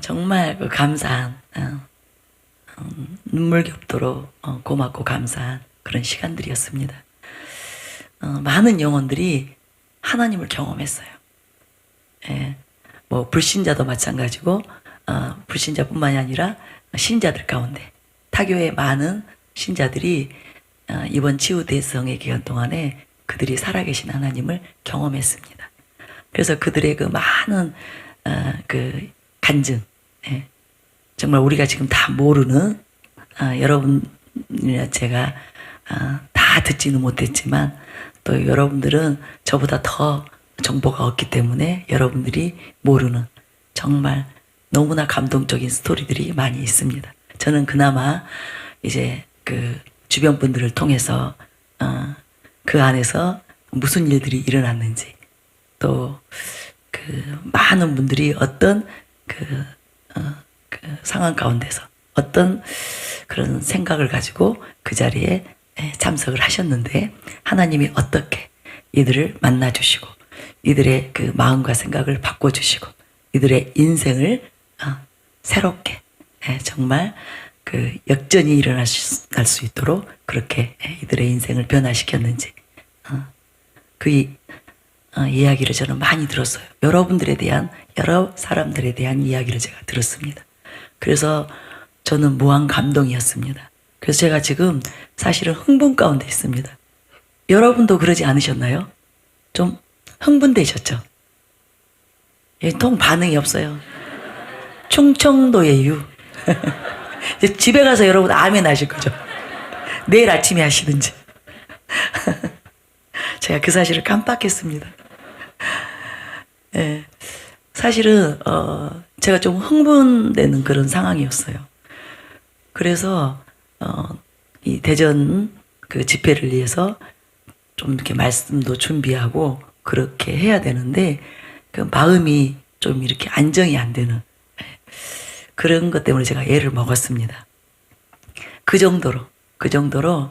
정말 그 감사한 눈물겹도록 고맙고 감사한 그런 시간들이었습니다. 많은 영혼들이 하나님을 경험했어요. 예, 뭐 불신자도 마찬가지고 불신자뿐만이 아니라 신자들 가운데 타교의 많은 신자들이 이번 치유 대성의 기간 동안에 그들이 살아계신 하나님을 경험했습니다. 그래서 그들의 그 많은 그 간증, 예, 정말 우리가 지금 다 모르는 여러분이나 제가 다 듣지는 못했지만 또 여러분들은 저보다 더 정보가 없기 때문에 여러분들이 모르는 정말 너무나 감동적인 스토리들이 많이 있습니다. 저는 그나마 이제 그 주변 분들을 통해서 그 안에서 무슨 일들이 일어났는지 또 그 많은 분들이 어떤 그 상황 가운데서 어떤 그런 생각을 가지고 그 자리에 참석을 하셨는데 하나님이 어떻게 이들을 만나주시고 이들의 그 마음과 생각을 바꿔주시고 이들의 인생을 새롭게 정말 그 역전이 일어날 수 있도록 그렇게 이들의 인생을 변화시켰는지 그 이야기를 저는 많이 들었어요. 여러분들에 대한 여러 사람들에 대한 이야기를 제가 들었습니다. 그래서 저는 무한 감동이었습니다. 그래서 제가 지금 사실은 흥분 가운데 있습니다. 여러분도 그러지 않으셨나요? 좀 흥분되셨죠? 통 반응이 없어요. 충청도의 유. 이제 집에 가서 여러분 아멘 하실 거죠? 내일 아침에 하시든지. 제가 그 사실을 깜빡했습니다. 예, 사실은 제가 좀 흥분되는 그런 상황이었어요. 그래서 이 대전 그 집회를 위해서 좀 이렇게 말씀도 준비하고 그렇게 해야 되는데 그 마음이 좀 이렇게 안정이 안 되는 그런 것 때문에 제가 애를 먹었습니다. 그 정도로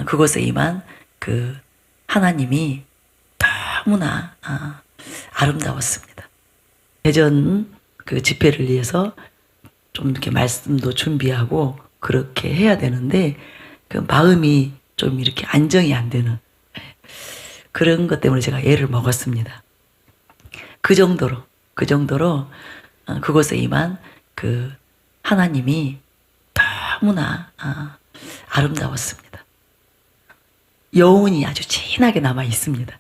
그곳에 임한 그 하나님이 너무나 아름다웠습니다. 대전 그 집회를 위해서 좀 이렇게 말씀도 준비하고 그렇게 해야 되는데 그 마음이 좀 이렇게 안정이 안 되는 그런 것 때문에 제가 애를 먹었습니다. 그 정도로 그곳에 임한 그 하나님이 너무나 아름다웠습니다. 여운이 아주 진하게 남아 있습니다.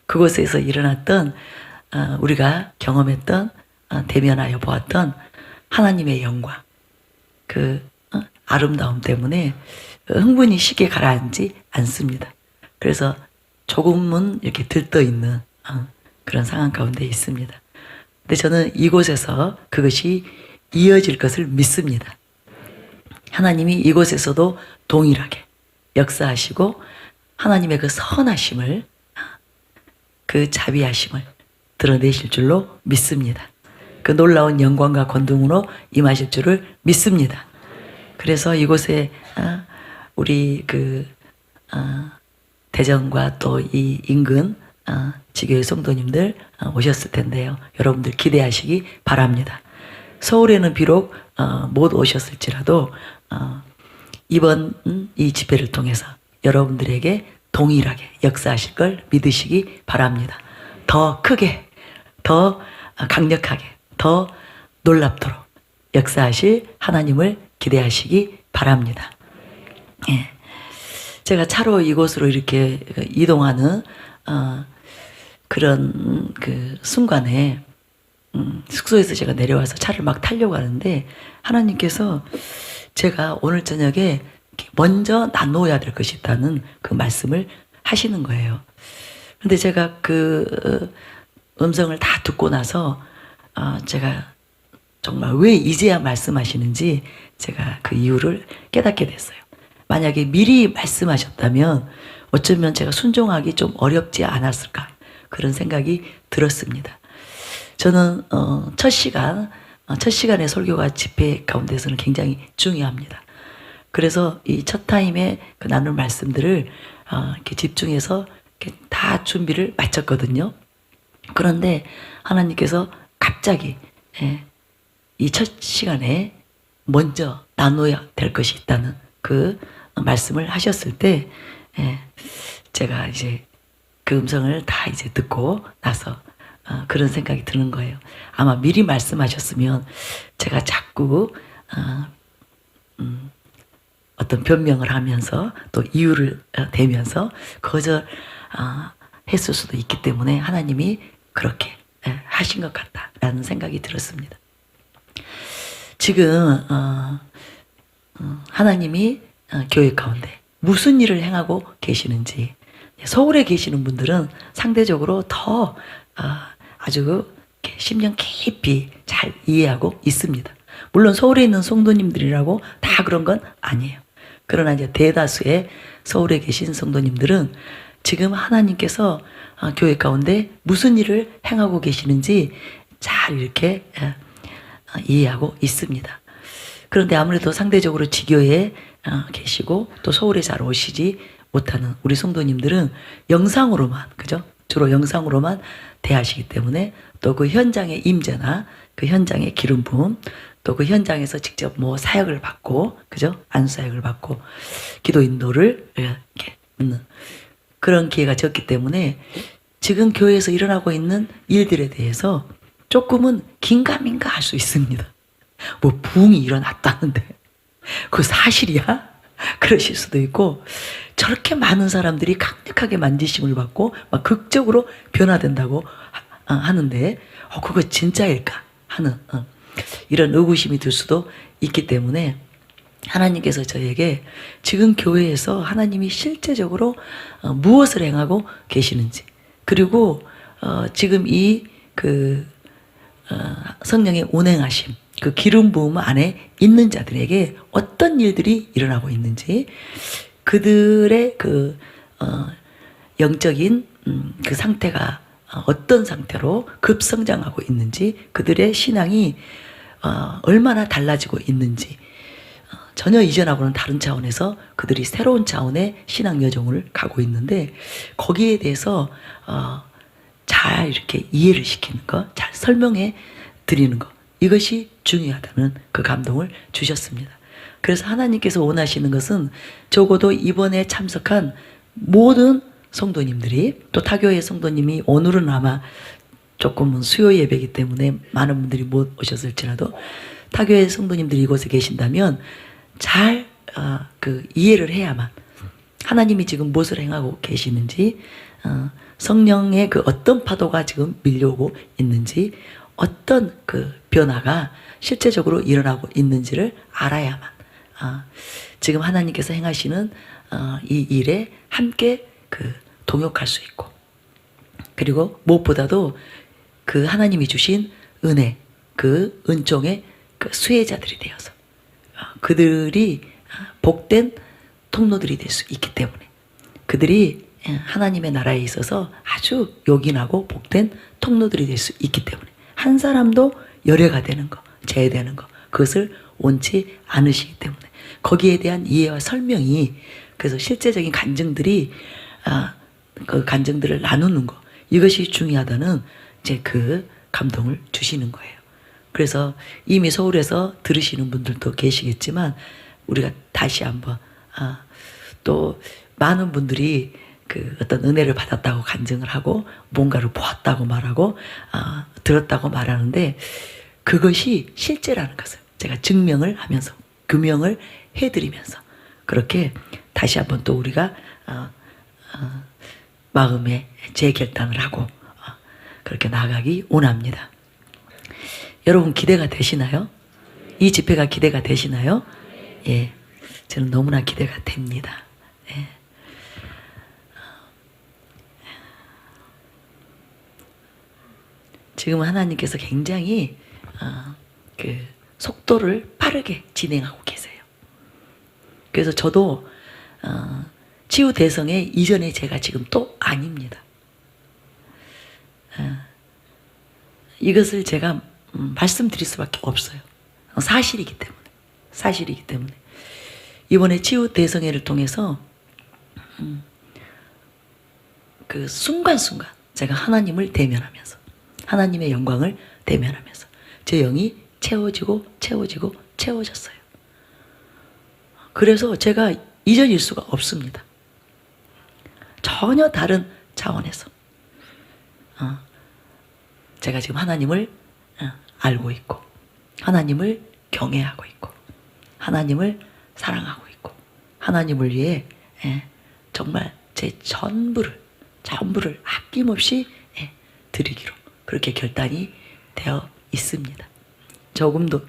그곳에서 일어났던 우리가 경험했던 대면하여 보았던 하나님의 영광 그 아름다움 때문에 흥분이 쉽게 가라앉지 않습니다. 그래서 조금은 이렇게 들떠있는 그런 상황 가운데 있습니다. 근데 저는 이곳에서 그것이 이어질 것을 믿습니다. 하나님이 이곳에서도 동일하게 역사하시고 하나님의 그 선하심을 그 자비하심을 드러내실 줄로 믿습니다. 그 놀라운 영광과 권능으로 임하실 줄을 믿습니다. 그래서 이곳에 우리 그 대전과 또 이 인근 지교회 성도님들 오셨을 텐데요. 여러분들 기대하시기 바랍니다. 서울에는 비록 못 오셨을지라도 이번 이 집회를 통해서 여러분들에게 동일하게 역사하실 걸 믿으시기 바랍니다. 더 크게, 더 강력하게, 더 놀랍도록 역사하실 하나님을 기대하시기 바랍니다. 예. 제가 차로 이곳으로 이렇게 이동하는 그런 그 순간에 숙소에서 제가 내려와서 차를 막 타려고 하는데 하나님께서 제가 오늘 저녁에 먼저 나누어야 될 것이 있다는 그 말씀을 하시는 거예요. 근데 제가 그 음성을 다 듣고 나서 제가 정말 왜 이제야 말씀하시는지 제가 그 이유를 깨닫게 됐어요. 만약에 미리 말씀하셨다면 어쩌면 제가 순종하기 좀 어렵지 않았을까 그런 생각이 들었습니다. 저는 첫 시간의 설교가 집회 가운데서는 굉장히 중요합니다. 그래서 이 첫 타임에 그 나눌 말씀들을 이렇게 집중해서 이렇게 다 준비를 마쳤거든요. 그런데 하나님께서 갑자기 이 첫 시간에 먼저 나눠야 될 것이 있다는 그 말씀을 하셨을 때, 예, 제가 이제 그 음성을 다 이제 듣고 나서 그런 생각이 드는 거예요. 아마 미리 말씀하셨으면 제가 자꾸 어떤 변명을 하면서 또 이유를 대면서 거절 했을 수도 있기 때문에 하나님이 그렇게 하신 것 같다라는 생각이 들었습니다. 지금 하나님이 교회 가운데 무슨 일을 행하고 계시는지, 서울에 계시는 분들은 상대적으로 더 아주 심령 깊이 잘 이해하고 있습니다. 물론 서울에 있는 성도님들이라고 다 그런 건 아니에요. 그러나 이제 대다수의 서울에 계신 성도님들은 지금 하나님께서 교회 가운데 무슨 일을 행하고 계시는지 잘 이렇게 이해하고 있습니다. 그런데 아무래도 상대적으로 지교에 계시고 또 서울에 잘 오시지 못하는 우리 성도님들은 영상으로만, 그죠? 주로 영상으로만 대하시기 때문에 또 그 현장의 임재나 그 현장의 기름 부음, 또 그 현장에서 직접 뭐 사역을 받고, 그죠? 안수사역을 받고 기도 인도를 이렇게 듣는 그런 기회가 적기 때문에 지금 교회에서 일어나고 있는 일들에 대해서 조금은 긴가민가 할 수 있습니다. 뭐 부흥이 일어났다는데 그거 사실이야? 그러실 수도 있고, 저렇게 많은 사람들이 강력하게 만지심을 받고 막 극적으로 변화된다고 하는데 그거 진짜일까 하는 이런 의구심이 들 수도 있기 때문에 하나님께서 저에게 지금 교회에서 하나님이 실제적으로 무엇을 행하고 계시는지, 그리고 지금 이 성령의 운행하심, 그 기름 부음 안에 있는 자들에게 어떤 일들이 일어나고 있는지, 그들의 영적인 그 상태가 어떤 상태로 급성장하고 있는지, 그들의 신앙이 얼마나 달라지고 있는지, 전혀 이전하고는 다른 차원에서 그들이 새로운 차원의 신앙 여정을 가고 있는데 거기에 대해서 잘 이렇게 이해를 시키는 것, 잘 설명해 드리는 것, 이것이 중요하다는 그 감동을 주셨습니다. 그래서 하나님께서 원하시는 것은 적어도 이번에 참석한 모든 성도님들이, 또 타교회 성도님이 오늘은 아마 조금은 수요 예배이기 때문에 많은 분들이 못 오셨을지라도 타교회 성도님들이 이곳에 계신다면 잘 이해를 해야만 하나님이 지금 무엇을 행하고 계시는지, 성령의 그 어떤 파도가 지금 밀려오고 있는지, 어떤 그 변화가 실제적으로 일어나고 있는지를 알아야만 지금 하나님께서 행하시는 이 일에 함께 동역할 수 있고, 그리고 무엇보다도 그 하나님이 주신 은혜, 그 은총의 그 수혜자들이 되어서 그들이 복된 통로들이 될 수 있기 때문에, 그들이 하나님의 나라에 있어서 아주 요긴하고 복된 통로들이 될 수 있기 때문에 한 사람도 열애가 되는 거, 제외되는 거, 그것을 원치 않으시기 때문에 거기에 대한 이해와 설명이, 그래서 실제적인 간증들이 그 간증들을 나누는 거, 이것이 중요하다는 이제 그 감동을 주시는 거예요. 그래서 이미 서울에서 들으시는 분들도 계시겠지만 우리가 다시 한번 또 많은 분들이 그 어떤 은혜를 받았다고 간증을 하고 뭔가를 보았다고 말하고 들었다고 말하는데 그것이 실제라는 것을 제가 증명을 하면서 규명을 해드리면서 그렇게 다시 한번 또 우리가 마음의 재결단을 하고 그렇게 나아가기 원합니다. 여러분 기대가 되시나요? 이 집회가 기대가 되시나요? 예, 저는 너무나 기대가 됩니다. 예. 지금 하나님께서 굉장히 그 속도를 빠르게 진행하고 계세요. 그래서 저도 치유 대성회 이전에 제가 지금 또 아닙니다. 이것을 제가 말씀드릴 수밖에 없어요. 사실이기 때문에 이번에 치유 대성회를 통해서 그 순간순간 제가 하나님을 대면하면서 하나님의 영광을 대면하면서 제 영이 채워지고 채워지고 채워졌어요. 그래서 제가 잊어질 수가 없습니다. 전혀 다른 차원에서 제가 지금 하나님을 알고 있고 하나님을 경외하고 있고 하나님을 사랑하고 있고 하나님을 위해 정말 제 전부를 아낌없이 드리기로 그렇게 결단이 되어 있습니다. 조금도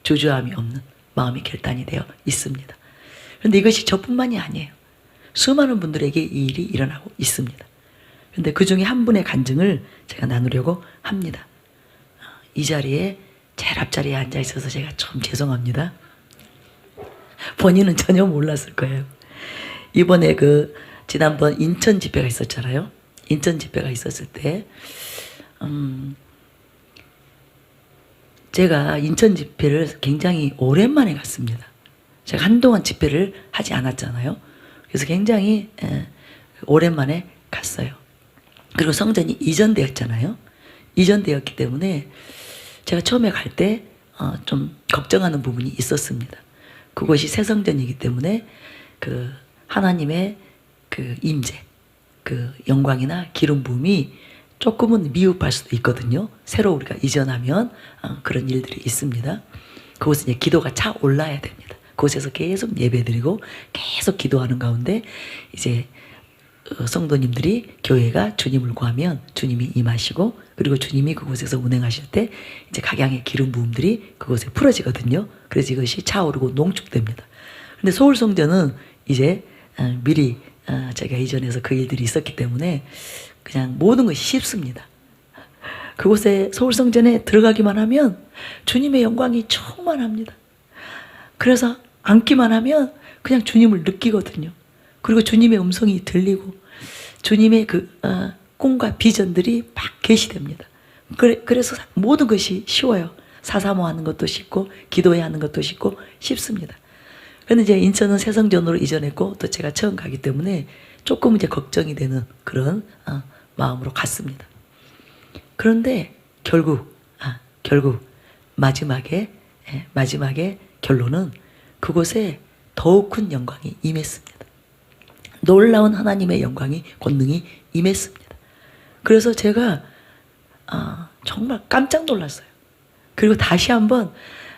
주저함이 없는 마음의 결단이 되어 있습니다. 그런데 이것이 저뿐만이 아니에요. 수많은 분들에게 이 일이 일어나고 있습니다. 그런데 그 중에 한 분의 간증을 제가 나누려고 합니다. 이 자리에 제일 앞자리에 앉아 있어서 제가 좀 죄송합니다. 본인은 전혀 몰랐을 거예요. 이번에 지난번 인천 집회가 있었잖아요. 인천 집회가 있었을 때 제가 인천 집회를 굉장히 오랜만에 갔습니다. 제가 한동안 집회를 하지 않았잖아요. 그래서 굉장히 오랜만에 갔어요. 그리고 성전이 이전되었잖아요. 이전되었기 때문에 제가 처음에 갈 때 좀 걱정하는 부분이 있었습니다. 그곳이 새 성전이기 때문에 하나님의 임재, 영광이나 기름 부음이 조금은 미흡할 수도 있거든요. 새로 우리가 이전하면 그런 일들이 있습니다. 그곳은 이제 기도가 차 올라야 됩니다. 그곳에서 계속 예배드리고 계속 기도하는 가운데 이제 성도님들이 교회가 주님을 구하면 주님이 임하시고 그리고 주님이 그곳에서 운행하실 때 이제 각양의 기름 부음들이 그곳에 풀어지거든요. 그래서 이것이 차오르고 농축됩니다. 근데 서울 성전은 이제 미리 제가 이전에서 그 일들이 있었기 때문에 그냥 모든 것이 쉽습니다. 그곳에 서울 성전에 들어가기만 하면 주님의 영광이 충만합니다. 그래서 앉기만 하면 그냥 주님을 느끼거든요. 그리고 주님의 음성이 들리고 주님의 꿈과 비전들이 막 계시됩니다. 그래서 모든 것이 쉬워요. 사사모하는 것도 쉽고 기도해야 하는 것도 쉽습니다. 그런데 이제 인천은 새 성전으로 이전했고 또 제가 처음 가기 때문에 조금 이제 걱정이 되는 그런 마음으로 갔습니다. 그런데 결국 마지막에 결론은 그곳에 더욱 큰 영광이 임했습니다. 놀라운 하나님의 영광이 권능이 임했습니다. 그래서 제가 정말 깜짝 놀랐어요. 그리고 다시 한번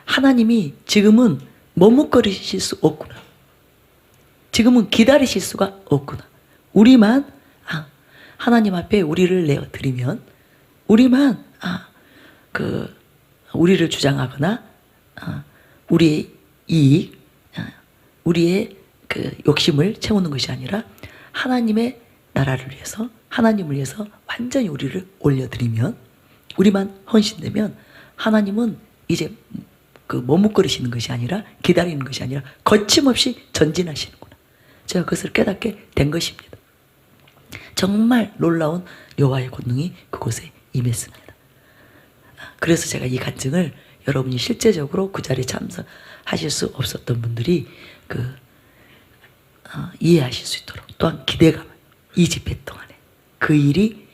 하나님이 지금은 머뭇거리실 수 없구나. 지금은 기다리실 수가 없구나. 우리만 하나님 앞에 우리를 내어드리면 우리만 우리를 주장하거나 우리의 이익, 우리의 욕심을 채우는 것이 아니라 하나님의 나라를 위해서 하나님을 위해서 완전히 우리를 올려드리면 우리만 헌신되면 하나님은 이제 머뭇거리시는 것이 아니라 기다리는 것이 아니라 거침없이 전진하시는구나. 제가 그것을 깨닫게 된 것입니다. 정말 놀라운 여호와의 권능이 그곳에 임했습니다. 그래서 제가 이 간증을 여러분이 실제적으로 그 자리에 참석하실 수 없었던 분들이 이해하실 수 있도록 또한 기대감 이 집회 동안에 그 일이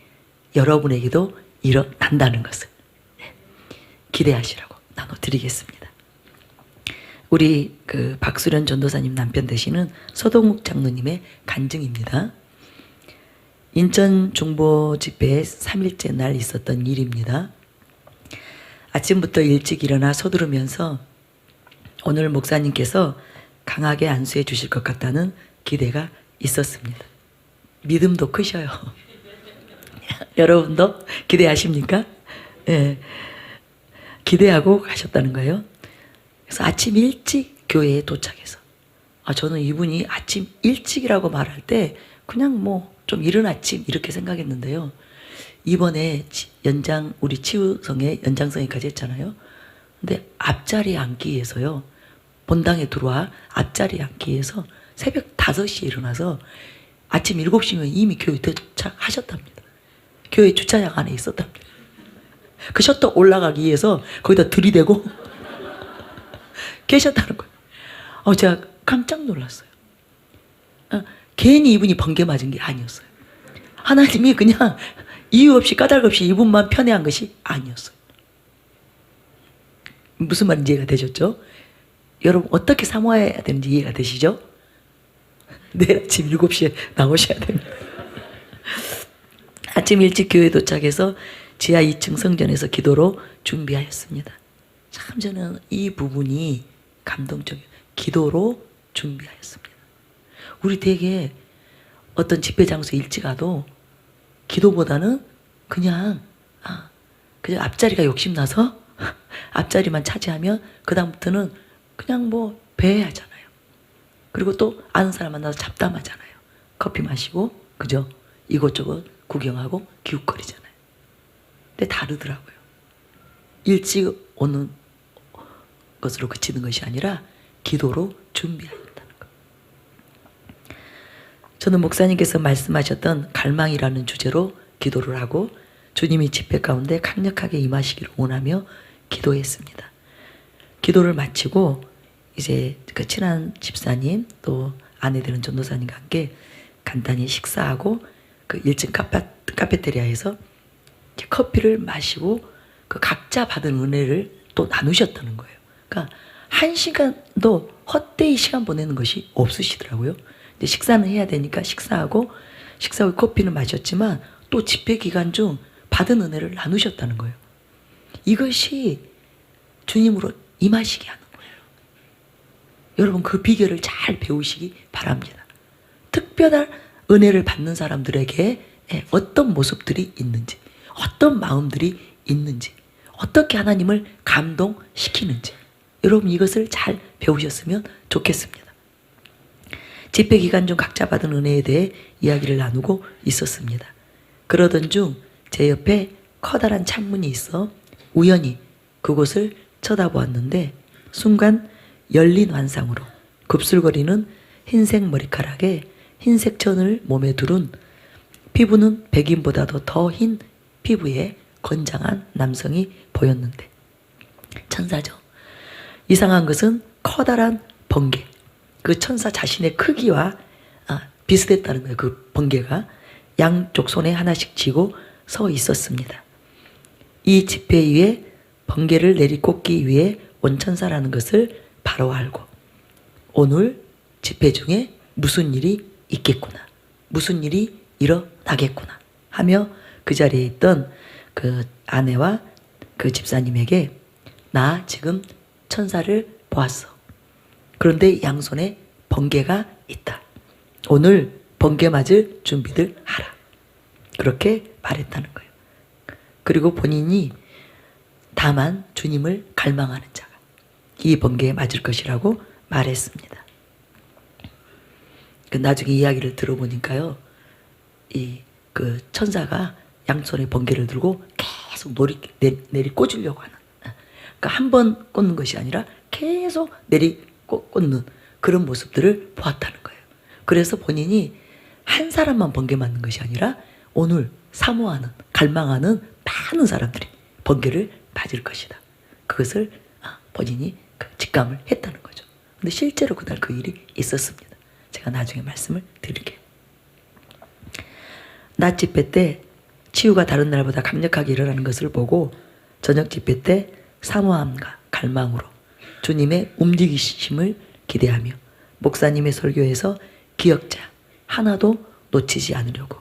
여러분에게도 일어난다는 것을 기대하시라고 나눠드리겠습니다. 우리 박수련 전도사님 남편 되시는 서동욱 장로님의 간증입니다. 인천 중보 집회 3일째 날 있었던 일입니다. 아침부터 일찍 일어나 서두르면서 오늘 목사님께서 강하게 안수해 주실 것 같다는 기대가 있었습니다. 믿음도 크셔요. 여러분도 기대하십니까? 네. 기대하고 가셨다는 거예요. 그래서 아침 일찍 교회에 도착해서 저는 이분이 아침 일찍이라고 말할 때 그냥 좀 이른 아침 이렇게 생각했는데요. 이번에 우리 치유성의 연장성회까지 했잖아요. 근데 앞자리에 앉기 위해서요. 본당에 들어와 앞자리에 앉기 위해서 새벽 5시에 일어나서 아침 7시면 이미 교회 도착하셨답니다. 교회 주차장 안에 있었답니다. 그 셔터 올라가기 위해서 거기다 들이대고 계셨다는 거예요. 제가 깜짝 놀랐어요. 괜히 이분이 번개 맞은 게 아니었어요. 하나님이 그냥 이유 없이 까닭 없이 이분만 편애한 것이 아니었어요. 무슨 말인지 이해가 되셨죠? 여러분 어떻게 사모해야 되는지 이해가 되시죠? 내일 아침 7시에 나오셔야 됩니다. 아침 일찍 교회 도착해서 지하 2층 성전에서 기도로 준비하였습니다. 참 저는 이 부분이 감동적이에요. 기도로 준비하였습니다. 우리 되게 어떤 집회 장소에 일찍 가도 기도보다는 그냥 앞자리가 욕심나서 앞자리만 차지하면 그 다음부터는 그냥 뭐 배회하잖아요. 그리고 또 아는 사람 만나서 잡담하잖아요. 커피 마시고 그죠? 이곳저곳 구경하고 기웃거리잖아요. 근데 다르더라고요. 일찍 오는 것으로 그치는 것이 아니라 기도로 준비하였다는 것. 저는 목사님께서 말씀하셨던 갈망이라는 주제로 기도를 하고 주님이 집회 가운데 강력하게 임하시기를 원하며 기도했습니다. 기도를 마치고 이제 그 친한 집사님 또 아내 되는 전도사님과 함께 간단히 식사하고 그 1층 카페테리아에서 커피를 마시고 그 각자 받은 은혜를 또 나누셨다는 거예요. 그러니까 한 시간도 헛되이 시간 보내는 것이 없으시더라고요. 이제 식사는 해야 되니까 식사하고 식사 후 커피는 마셨지만 또 집회 기간 중 받은 은혜를 나누셨다는 거예요. 이것이 주님으로 임하시게 하는 거예요. 여러분 그 비결을 잘 배우시기 바랍니다. 특별한 은혜를 받는 사람들에게 어떤 모습들이 있는지, 어떤 마음들이 있는지, 어떻게 하나님을 감동시키는지 여러분 이것을 잘 배우셨으면 좋겠습니다. 집회 기간 중 각자 받은 은혜에 대해 이야기를 나누고 있었습니다. 그러던 중 제 옆에 커다란 창문이 있어 우연히 그곳을 쳐다보았는데 순간 열린 환상으로 곱슬거리는 흰색 머리카락에 흰색 천을 몸에 두른 피부는 백인보다도 더 흰 피부의 건장한 남성이 보였는데 천사죠. 이상한 것은 커다란 번개, 그 천사 자신의 크기와 비슷했다는 거예요. 그 번개가 양쪽 손에 하나씩 쥐고 서 있었습니다. 이 집회 위에 번개를 내리꽂기 위해 온 천사라는 것을 바로 알고 오늘 집회 중에 무슨 일이 있겠구나, 무슨 일이 일어나겠구나 하며 그 자리에 있던 그 아내와 그 집사님에게 나 지금 천사를 보았어. 그런데 양손에 번개가 있다. 오늘 번개 맞을 준비들 하라. 그렇게 말했다는 거예요. 그리고 본인이 다만 주님을 갈망하는 자가 이 번개에 맞을 것이라고 말했습니다. 그 나중에 이야기를 들어보니까요, 그 천사가 양손에 번개를 들고 계속 내리 꽂으려고 하는, 그러니까 한 번 꽂는 것이 아니라 계속 내리 꽂는 그런 모습들을 보았다는 거예요. 그래서 본인이 한 사람만 번개 맞는 것이 아니라 오늘 사모하는, 갈망하는 많은 사람들이 번개를 맞을 것이다. 그것을 본인이 직감을 했다는 거죠. 근데 실제로 그날 그 일이 있었습니다. 제가 나중에 말씀을 드릴게요. 낮 집회 때 치유가 다른 날보다 강력하게 일어나는 것을 보고 저녁 집회 때 사모함과 갈망으로 주님의 움직이심을 기대하며 목사님의 설교에서 기억자 하나도 놓치지 않으려고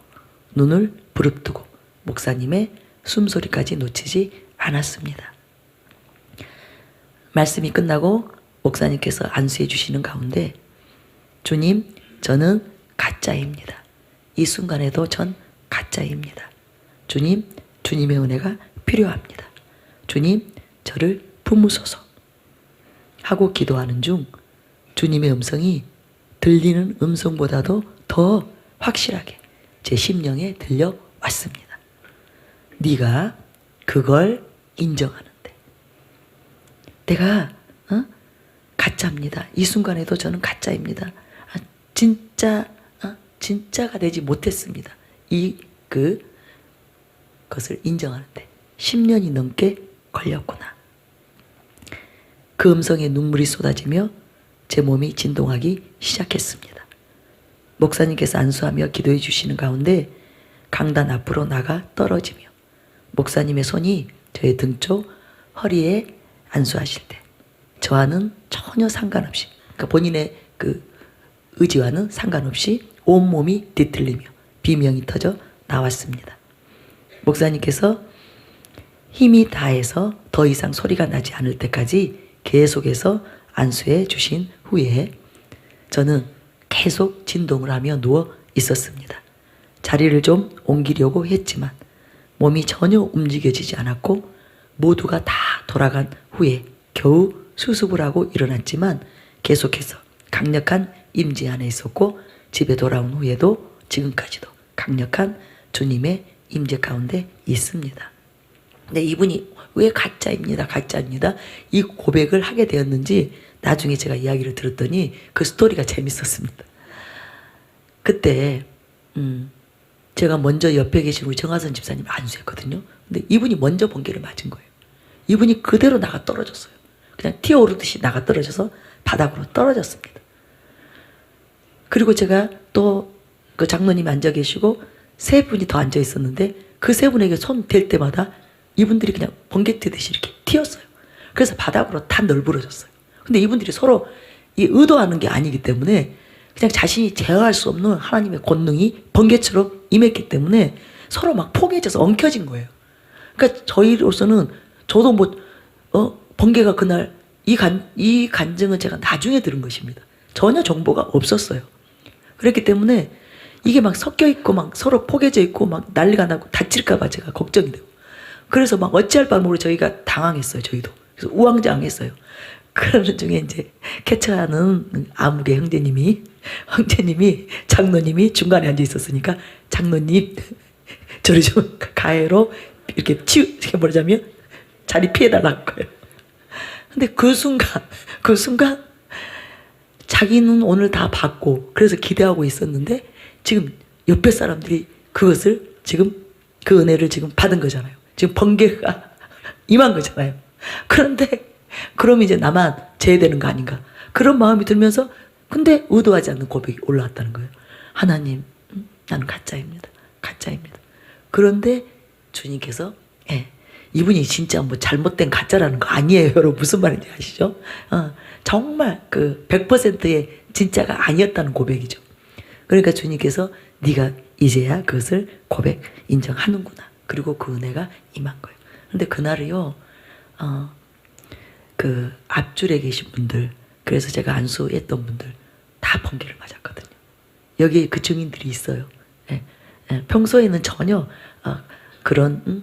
눈을 부릅뜨고 목사님의 숨소리까지 놓치지 않았습니다. 말씀이 끝나고 목사님께서 안수해 주시는 가운데 주님, 저는 가짜입니다. 이 순간에도 전 가짜입니다. 주님, 주님의 은혜가 필요합니다. 주님, 저를 품으소서 하고 기도하는 중 주님의 음성이 들리는 음성보다도 더 확실하게 제 심령에 들려왔습니다. 네가 그걸 인정하는데 내가 가짜입니다. 이 순간에도 저는 가짜입니다. 진짜가 되지 못했습니다. 그것을 인정하는데 10년이 넘게 걸렸구나. 그 음성에 눈물이 쏟아지며 제 몸이 진동하기 시작했습니다. 목사님께서 안수하며 기도해 주시는 가운데 강단 앞으로 나가 떨어지며 목사님의 손이 저의 등 쪽 허리에 안수하실 때 저와는 전혀 상관없이, 그러니까 본인의 그 의지와는 상관없이 온몸이 뒤틀리며 비명이 터져 나왔습니다. 목사님께서 힘이 다해서 더 이상 소리가 나지 않을 때까지 계속해서 안수해 주신 후에 저는 계속 진동을 하며 누워 있었습니다. 자리를 좀 옮기려고 했지만 몸이 전혀 움직여지지 않았고 모두가 다 돌아간 후에 겨우 수습을 하고 일어났지만 계속해서 강력한 임재 안에 있었고 집에 돌아온 후에도 지금까지도 강력한 주님의 임재 가운데 있습니다. 근데 이분이 왜 가짜입니다, 가짜입니다 이 고백을 하게 되었는지 나중에 제가 이야기를 들었더니 그 스토리가 재밌었습니다. 그때 제가 먼저 옆에 계신 우리 정하선 집사님 안수했거든요. 근데 이분이 먼저 번개를 맞은 거예요. 이분이 그대로 나가 떨어졌어요. 그냥 튀어오르듯이 나가 떨어져서 바닥으로 떨어졌습니다. 그리고 제가 또 그 장로님이 앉아 계시고 세 분이 더 앉아 있었는데 그 세 분에게 손 댈 때마다 이분들이 그냥 번개 튀듯이 이렇게 튀었어요. 그래서 바닥으로 다 널브러졌어요. 근데 이분들이 서로 의도하는 게 아니기 때문에 그냥 자신이 제어할 수 없는 하나님의 권능이 번개처럼 임했기 때문에 서로 막 포개져서 엉켜진 거예요. 그러니까 저희로서는 저도 번개가 그날 이 간증은 제가 나중에 들은 것입니다. 전혀 정보가 없었어요. 그렇기 때문에 이게 막 섞여 있고 막 서로 포개져 있고 막 난리가 나고 다칠까봐 제가 걱정이 되고 그래서 막 어찌할 바 모르고 저희가 당황했어요. 저희도. 그래서 우왕좌왕했어요. 그러는 중에 이제 캐쳐하는 아무개 형제님이 장로님이 중간에 앉아 있었으니까 장로님 저리 좀 가해로 이렇게 말하자면 자리 피해달라는 거예요. 근데 그 순간 자기는 오늘 다 받고 그래서 기대하고 있었는데 지금 옆에 사람들이 그것을 지금 그 은혜를 지금 받은 거잖아요. 지금 번개가 임한 거잖아요. 그런데 그럼 이제 나만 제외되는 거 아닌가 그런 마음이 들면서 근데 의도하지 않는 고백이 올라왔다는 거예요. 하나님 나는 가짜입니다. 그런데 주님께서 이분이 진짜 뭐 잘못된 가짜라는 거 아니에요. 여러분 무슨 말인지 아시죠? 정말 그 100%의 진짜가 아니었다는 고백이죠. 그러니까 주님께서 네가 이제야 그것을 고백 인정하는구나. 그리고 그 은혜가 임한 거예요. 근데 그날이요. 그 앞줄에 계신 분들 그래서 제가 안수했던 분들 다 번개를 맞았거든요. 여기에 그 증인들이 있어요. 평소에는 전혀 그런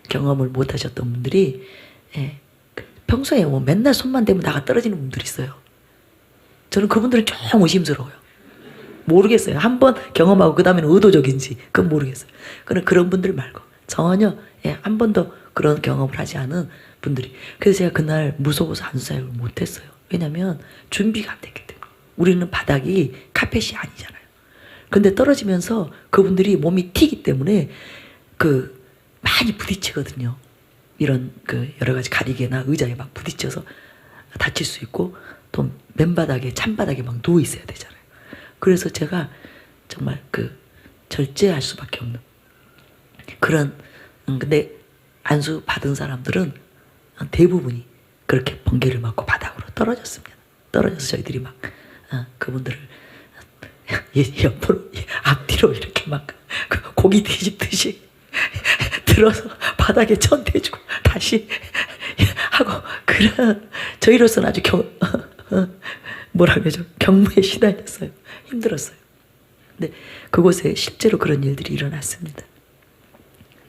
경험을 못 하셨던 분들이 평소에 뭐 맨날 손만 대면 나가 떨어지는 분들이 있어요. 저는 그분들은 좀 의심스러워요. 모르겠어요. 한번 경험하고 그 다음에는 의도적인지 그건 모르겠어요. 그런 분들 말고 전혀 한 번도 그런 경험을 하지 않은 분들이. 그래서 제가 그날 무서워서 안수사역을 못했어요. 왜냐하면 준비가 안 됐기 때문에. 우리는 바닥이 카펫이 아니잖아요. 근데 떨어지면서 그분들이 몸이 튀기 때문에 많이 부딪히거든요. 이런 여러 가지 가리개나 의자에 막 부딪혀서 다칠 수 있고 또 맨바닥에 찬바닥에 막 누워 있어야 되잖아요. 그래서 제가 정말 절제할 수밖에 없는 그런 근데 안수 받은 사람들은 대부분이 그렇게 번개를 맞고 바닥으로 떨어졌습니다. 떨어져서 저희들이 막 그분들을 옆으로 앞뒤로 이렇게 막 고기 뒤집듯이 들어서 바닥에 천대주고 다시 하고 그런 저희로서는 아주 뭐라 그러죠? 경무에 시달렸어요. 힘들었어요. 근데 그곳에 실제로 그런 일들이 일어났습니다.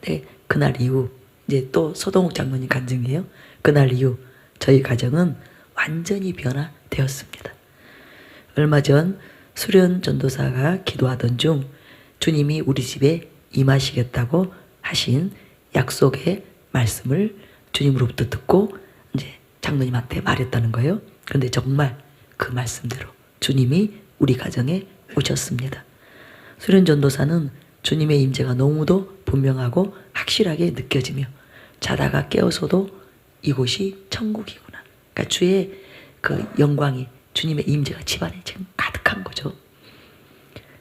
네, 그날 이후 이제 또 소동욱 장로님 간증이에요. 그날 이후 저희 가정은 완전히 변화되었습니다. 얼마 전 수련 전도사가 기도하던 중 주님이 우리 집에 임하시겠다고 하신 약속의 말씀을 주님으로부터 듣고 이제 장로님한테 말했다는 거예요. 그런데 정말 그 말씀대로 주님이 우리 가정에 오셨습니다. 수련 전도사는 주님의 임재가 너무도 분명하고 확실하게 느껴지며 자다가 깨어서도 이곳이 천국이구나. 그러니까 주의 그 영광이 주님의 임재가 집안에 지금 가득한 거죠.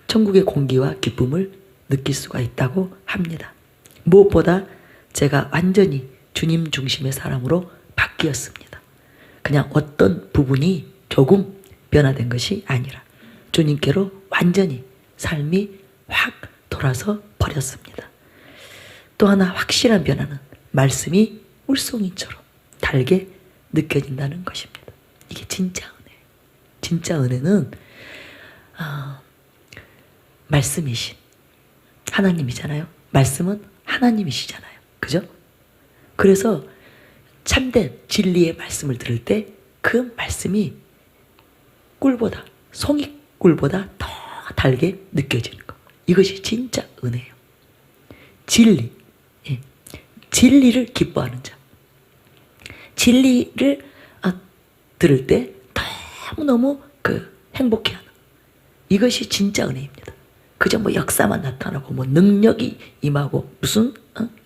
천국의 공기와 기쁨을 느낄 수가 있다고 합니다. 무엇보다 제가 완전히 주님 중심의 사람으로 바뀌었습니다. 그냥 어떤 부분이 조금 변화된 것이 아니라 주님께로 완전히 삶이 확 돌아서 버렸습니다. 또 하나 확실한 변화는 말씀이 물송이처럼 달게 느껴진다는 것입니다. 이게 진짜 은혜예요. 진짜 은혜는 말씀이신 하나님이잖아요. 말씀은 하나님이시잖아요. 그죠? 그래서 참된 진리의 말씀을 들을 때 그 말씀이 꿀보다, 송이꿀보다 더 달게 느껴지는 것. 이것이 진짜 은혜예요. 진리. 예. 진리를 기뻐하는 자. 진리를 들을 때 너무너무 행복해하는. 이것이 진짜 은혜입니다. 그저 뭐 역사만 나타나고 뭐 능력이 임하고 무슨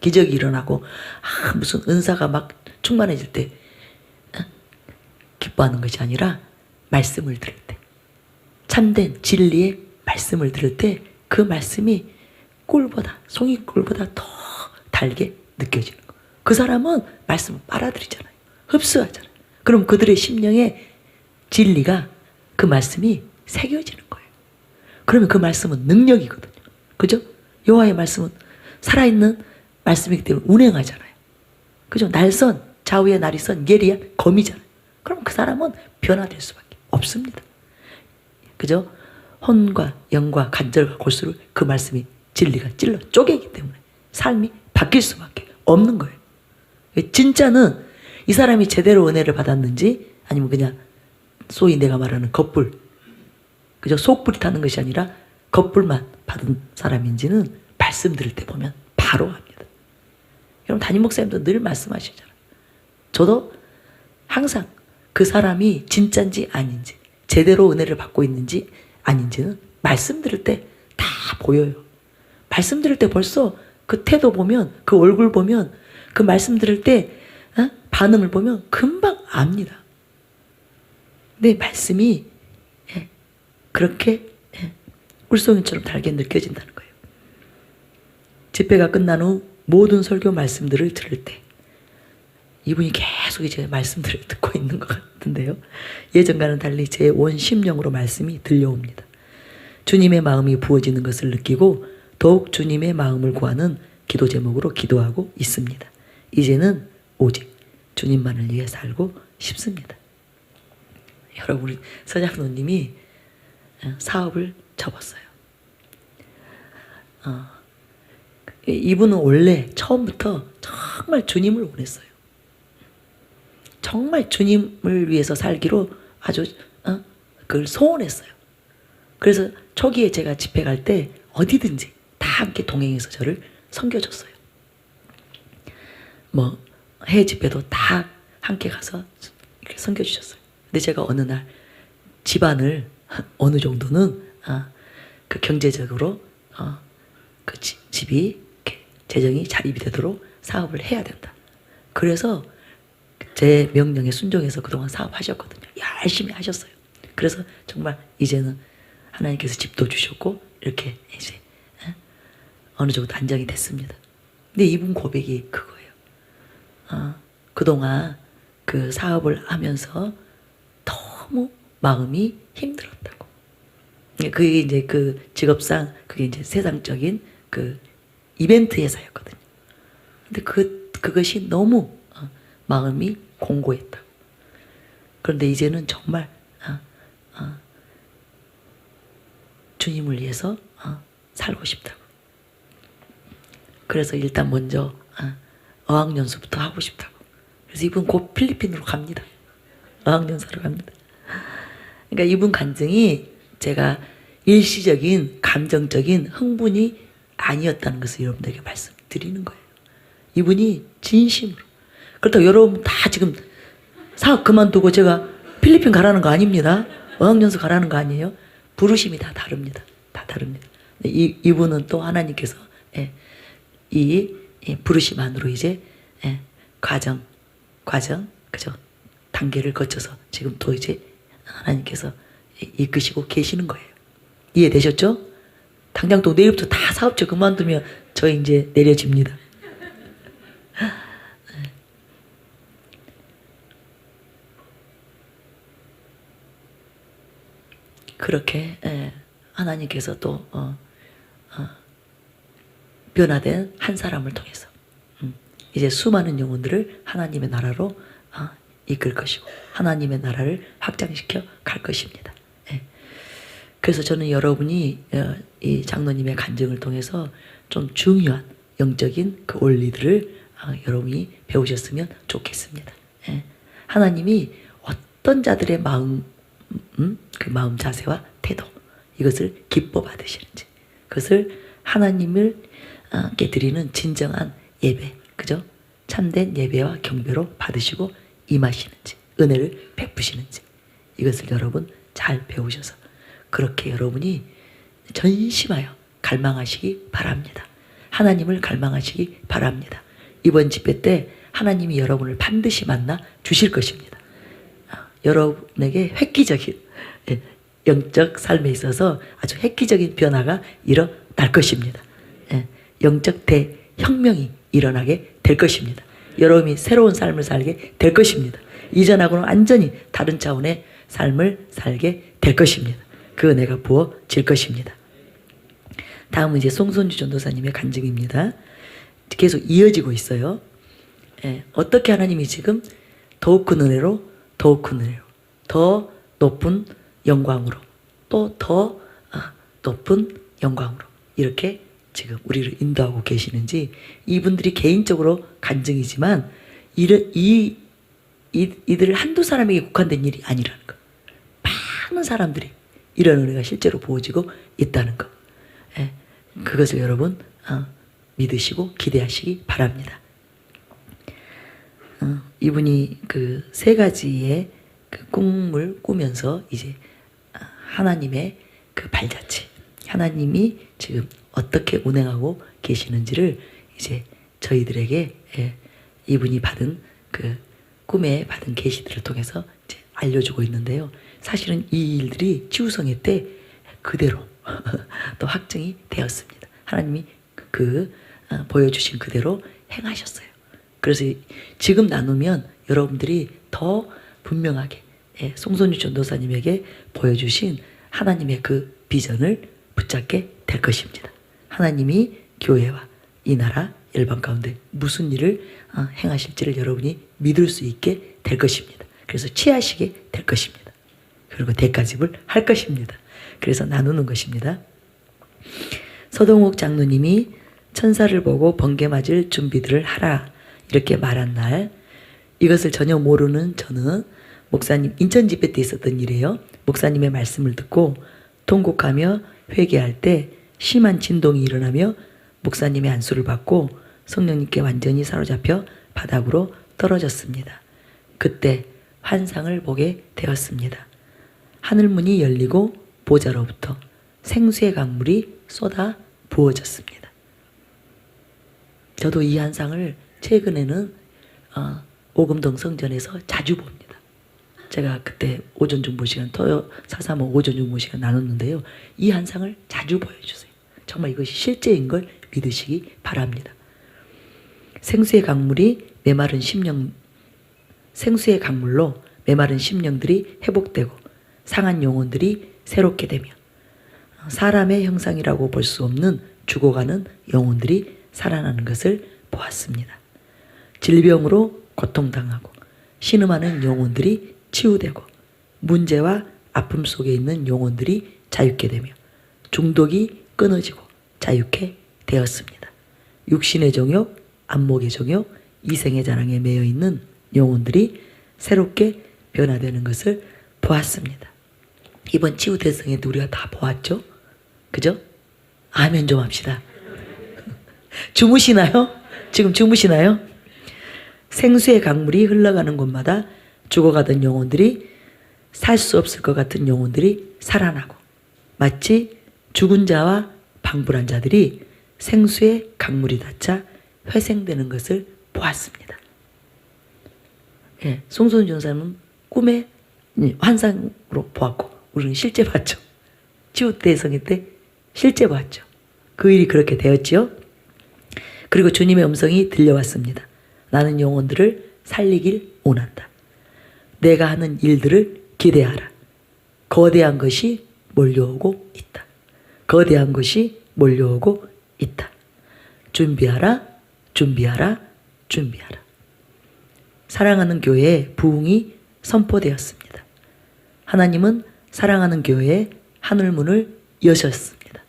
기적이 일어나고 무슨 은사가 막 충만해질 때 기뻐하는 것이 아니라 말씀을 들을 때, 참된 진리의 말씀을 들을 때 그 말씀이 꿀보다, 송이꿀보다 더 달게 느껴지는 거. 그 사람은 말씀을 빨아들이잖아요. 흡수하잖아요. 그럼 그들의 심령에 진리가, 그 말씀이 새겨지는 거예요. 그러면 그 말씀은 능력이거든요. 그죠? 여호와의 말씀은 살아있는 말씀이기 때문에 운행하잖아요. 그죠? 날선, 좌우의 날이 선 예리한 검이잖아요. 그럼 그 사람은 변화될 수밖에 없습니다. 그죠? 혼과 영과 간절과 골수를 그 말씀이 진리가 찔러 쪼개기 때문에 삶이 바뀔 수밖에 없는 거예요. 진짜는 이 사람이 제대로 은혜를 받았는지 아니면 그냥 소위 내가 말하는 겉불, 그죠? 속불이 타는 것이 아니라 겉불만 받은 사람인지는 말씀 들을 때 보면 바로 압니다. 여러분 담임 목사님도 늘 말씀하시잖아요. 저도 항상 그 사람이 진짜인지 아닌지, 제대로 은혜를 받고 있는지 아닌지는 말씀 들을 때 다 보여요. 말씀 들을 때 벌써 그 태도 보면, 그 얼굴 보면, 그 말씀 들을 때 반응을 보면 금방 압니다. 근데 말씀이 그렇게 꿀송이처럼 달게 느껴진다는 거예요. 집회가 끝난 후 모든 설교 말씀들을 들을 때 이분이 계속 이제 말씀들을 듣고 있는 것 같은데요. 예전과는 달리 제 온 심령으로 말씀이 들려옵니다. 주님의 마음이 부어지는 것을 느끼고 더욱 주님의 마음을 구하는 기도 제목으로 기도하고 있습니다. 이제는 오직 주님만을 위해 살고 싶습니다. 여러분, 우리 서장로님이 사업을 접었어요. 이분은 원래 처음부터 정말 주님을 원했어요. 정말 주님을 위해서 살기로 아주 그걸 소원했어요. 그래서 초기에 제가 집회 갈 때 어디든지 다 함께 동행해서 저를 섬겨줬어요. 뭐 해외 집회도 다 함께 가서 이렇게 섬겨주셨어요. 근데 제가 어느 날 집안을 어느 정도는 그 경제적으로 그 집이 이렇게 재정이 자립이 되도록 사업을 해야 된다. 그래서 제 명령에 순종해서 그동안 사업하셨거든요. 열심히 하셨어요. 그래서 정말 이제는 하나님께서 집도 주셨고 이렇게 이제 어느 정도 안정이 됐습니다. 근데 이분 고백이 그거예요. 그동안 그 사업을 하면서 너무 마음이 힘들었다고. 그게 이제 그 직업상 그게 이제 세상적인 그 이벤트 회사였거든요. 근데 그것이 너무 마음이 공고했다고. 그런데 이제는 정말 주님을 위해서 살고 싶다고. 그래서 일단 먼저 어학연수부터 하고 싶다고. 그래서 이분 곧 필리핀으로 갑니다. 어학연수로 갑니다. 그러니까 이분 간증이 제가 일시적인 감정적인 흥분이 아니었다는 것을 여러분들에게 말씀드리는 거예요. 이분이 진심으로. 그렇다고 여러분 다 지금 사업 그만두고 제가 필리핀 가라는 거 아닙니다. 어학연수 가라는 거 아니에요. 부르심이 다 다릅니다. 다 다릅니다. 이분은 또 하나님께서 이 부르심 안으로 이제 과정 그죠? 단계를 거쳐서 지금 또 이제 하나님께서 이끄시고 계시는 거예요. 이해되셨죠? 당장 또 내일부터 다 사업체 그만두면 저 이제 내려집니다. 그렇게 하나님께서 또 변화된 한 사람을 통해서 이제 수많은 영혼들을 하나님의 나라로 이끌 것이고 하나님의 나라를 확장시켜 갈 것입니다. 그래서 저는 여러분이 이 장로님의 간증을 통해서 좀 중요한 영적인 그 원리들을 여러분이 배우셨으면 좋겠습니다. 하나님이 어떤 자들의 마음, 그 마음 자세와 태도, 이것을 기뻐 받으시는지, 그것을 하나님을께 드리는 진정한 예배, 그죠? 참된 예배와 경배로 받으시고 임하시는지, 은혜를 베푸시는지, 이것을 여러분 잘 배우셔서 그렇게 여러분이 전심하여 갈망하시기 바랍니다. 하나님을 갈망하시기 바랍니다. 이번 집회 때 하나님이 여러분을 반드시 만나 주실 것입니다. 여러분에게 획기적인 영적 삶에 있어서 아주 획기적인 변화가 일어날 것입니다. 영적 대혁명이 일어나게 될 것입니다. 여러분이 새로운 삶을 살게 될 것입니다. 이전하고는 완전히 다른 차원의 삶을 살게 될 것입니다. 그 은혜가 부어질 것입니다. 다음은 이제 송선주 전도사님의 간증입니다. 계속 이어지고 있어요. 어떻게 하나님이 지금 더욱 큰 은혜로, 더욱 큰 은혜로, 더 높은 영광으로, 또 더 높은 영광으로 이렇게 지금 우리를 인도하고 계시는지, 이분들이 개인적으로 간증이지만 이들 한두 사람에게 국한된 일이 아니라는 것. 많은 사람들이 이런 은혜가 실제로 부어지고 있다는 것. 그것을 여러분 믿으시고 기대하시기 바랍니다. 이분이 그 세 가지의 그 꿈을 꾸면서 이제 하나님의 그 발자취, 하나님이 지금 어떻게 운행하고 계시는지를 이제 저희들에게 이분이 받은 그 꿈에 받은 계시들을 통해서 이제 알려주고 있는데요. 사실은 이 일들이 치유성회 때 그대로 또 확증이 되었습니다. 하나님이 보여주신 그대로 행하셨어요. 그래서 지금 나누면 여러분들이 더 분명하게 송선유 전도사님에게 보여주신 하나님의 그 비전을 붙잡게 될 것입니다. 하나님이 교회와 이 나라 열방 가운데 무슨 일을 행하실지를 여러분이 믿을 수 있게 될 것입니다. 그래서 취하시게 될 것입니다. 그리고 대가집을 할 것입니다. 그래서 나누는 것입니다. 서동욱 장로님이 천사를 보고 번개 맞을 준비들을 하라 이렇게 말한 날, 이것을 전혀 모르는 저는 목사님 인천 집회 때 있었던 일이에요. 목사님의 말씀을 듣고 통곡하며 회개할 때 심한 진동이 일어나며 목사님의 안수를 받고 성령님께 완전히 사로잡혀 바닥으로 떨어졌습니다. 그때 환상을 보게 되었습니다. 하늘문이 열리고 보좌로부터 생수의 강물이 쏟아 부어졌습니다. 저도 이 환상을 최근에는 오금동 성전에서 자주 봅니다. 제가 그때 오전 중보 시간, 토요 435 오전 중보 시간 나눴는데요. 이 환상을 자주 보여주세요. 정말 이것이 실제인 걸 믿으시기 바랍니다. 생수의 강물이 메마른 심령, 생수의 강물로 메마른 심령들이 회복되고 상한 영혼들이 새롭게 되며 사람의 형상이라고 볼 수 없는 죽어가는 영혼들이 살아나는 것을 보았습니다. 질병으로 고통당하고 신음하는 영혼들이 치유되고 문제와 아픔 속에 있는 영혼들이 자유케 되며 중독이 끊어지고 자유케 되었습니다. 육신의 정욕, 안목의 정욕, 이생의 자랑에 매여 있는 영혼들이 새롭게 변화되는 것을 보았습니다. 이번 치유 대성에도 우리가 다 보았죠? 그죠? 아멘 좀 합시다. 주무시나요? 지금 주무시나요? 생수의 강물이 흘러가는 곳마다 죽어가던 영혼들이, 살 수 없을 것 같은 영혼들이 살아나고 마치 죽은 자와 방불한 자들이 생수의 강물이 닿자 회생되는 것을 보았습니다. 송선주 전사님은 꿈에 환상으로 보았고 우리는 실제 봤죠. 치유 대성회 때 실제 봤죠. 그 일이 그렇게 되었지요. 그리고 주님의 음성이 들려왔습니다. 나는 영혼들을 살리길 원한다. 내가 하는 일들을 기대하라. 거대한 것이 몰려오고 있다. 거대한 것이 몰려오고 있다. 준비하라, 준비하라, 준비하라. 사랑하는 교회에 부흥이 선포되었습니다. 하나님은 사랑하는 교회에 하늘문을 여셨습니다.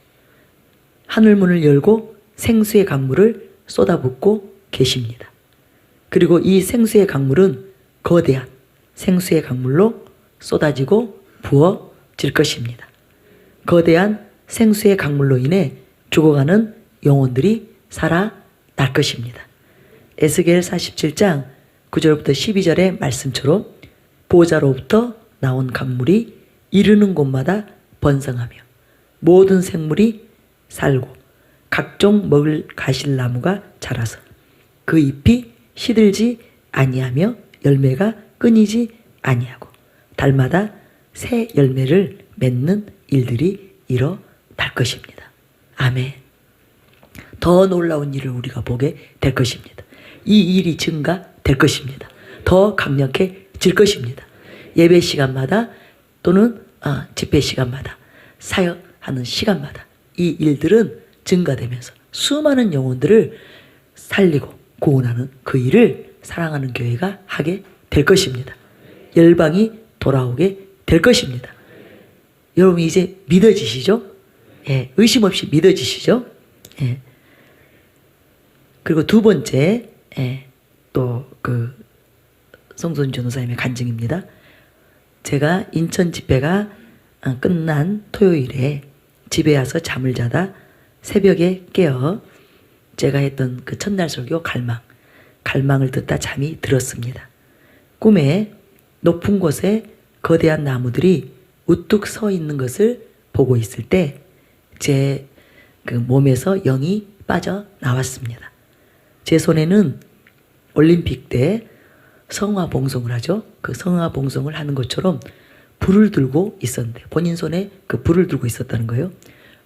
하늘문을 열고 생수의 강물을 쏟아붓고 계십니다. 그리고 이 생수의 강물은 거대한 생수의 강물로 쏟아지고 부어질 것입니다. 거대한 생수의 강물로 인해 죽어가는 영혼들이 살아날 것입니다. 에스겔 47장 9절부터 12절의 말씀처럼 보호자로부터 나온 강물이 이르는 곳마다 번성하며 모든 생물이 살고 각종 먹을 가실나무가 자라서 그 잎이 시들지 아니하며 열매가 끊이지 아니하고 달마다 새 열매를 맺는 일들이 일어날 것입니다. 아멘. 더 놀라운 일을 우리가 보게 될 것입니다. 이 일이 증가될 것입니다. 더 강력해질 것입니다. 예배 시간마다 또는 집회 시간마다 사역하는 시간마다 이 일들은 증가되면서 수많은 영혼들을 살리고 구원하는 그 일을 사랑하는 교회가 하게 될 것입니다. 열방이 돌아오게 될 것입니다. 여러분 이제 믿어지시죠? 예, 의심 없이 믿어지시죠? 예. 그리고 두 번째, 예, 또 그 성선 전도사님의 간증입니다. 제가 인천 집회가 끝난 토요일에 집에 와서 잠을 자다 새벽에 깨어 제가 했던 그 첫날 설교 갈망을 듣다 잠이 들었습니다. 꿈에 높은 곳에 거대한 나무들이 우뚝 서 있는 것을 보고 있을 때 제 그 몸에서 영이 빠져나왔습니다. 제 손에는 올림픽 때 성화봉송을 하죠. 그 성화봉송을 하는 것처럼 불을 들고 있었는데 본인 손에 그 불을 들고 있었다는 거예요.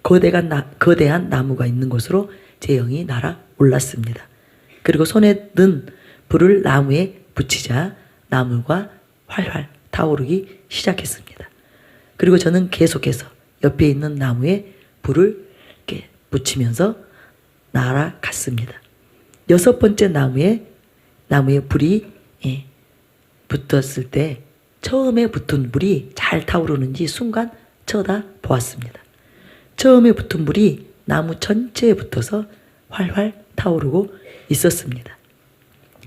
거대한 나무가 있는 곳으로 제 영이 날아올랐습니다. 그리고 손에 든 불을 나무에 붙이자 나무가 활활 타오르기 시작했습니다. 그리고 저는 계속해서 옆에 있는 나무에 불을 이렇게 붙이면서 날아갔습니다. 6번째 나무에 불이 붙었을 때 처음에 붙은 불이 잘 타오르는지 순간 쳐다보았습니다. 처음에 붙은 불이 나무 전체에 붙어서 활활 타오르고 있었습니다.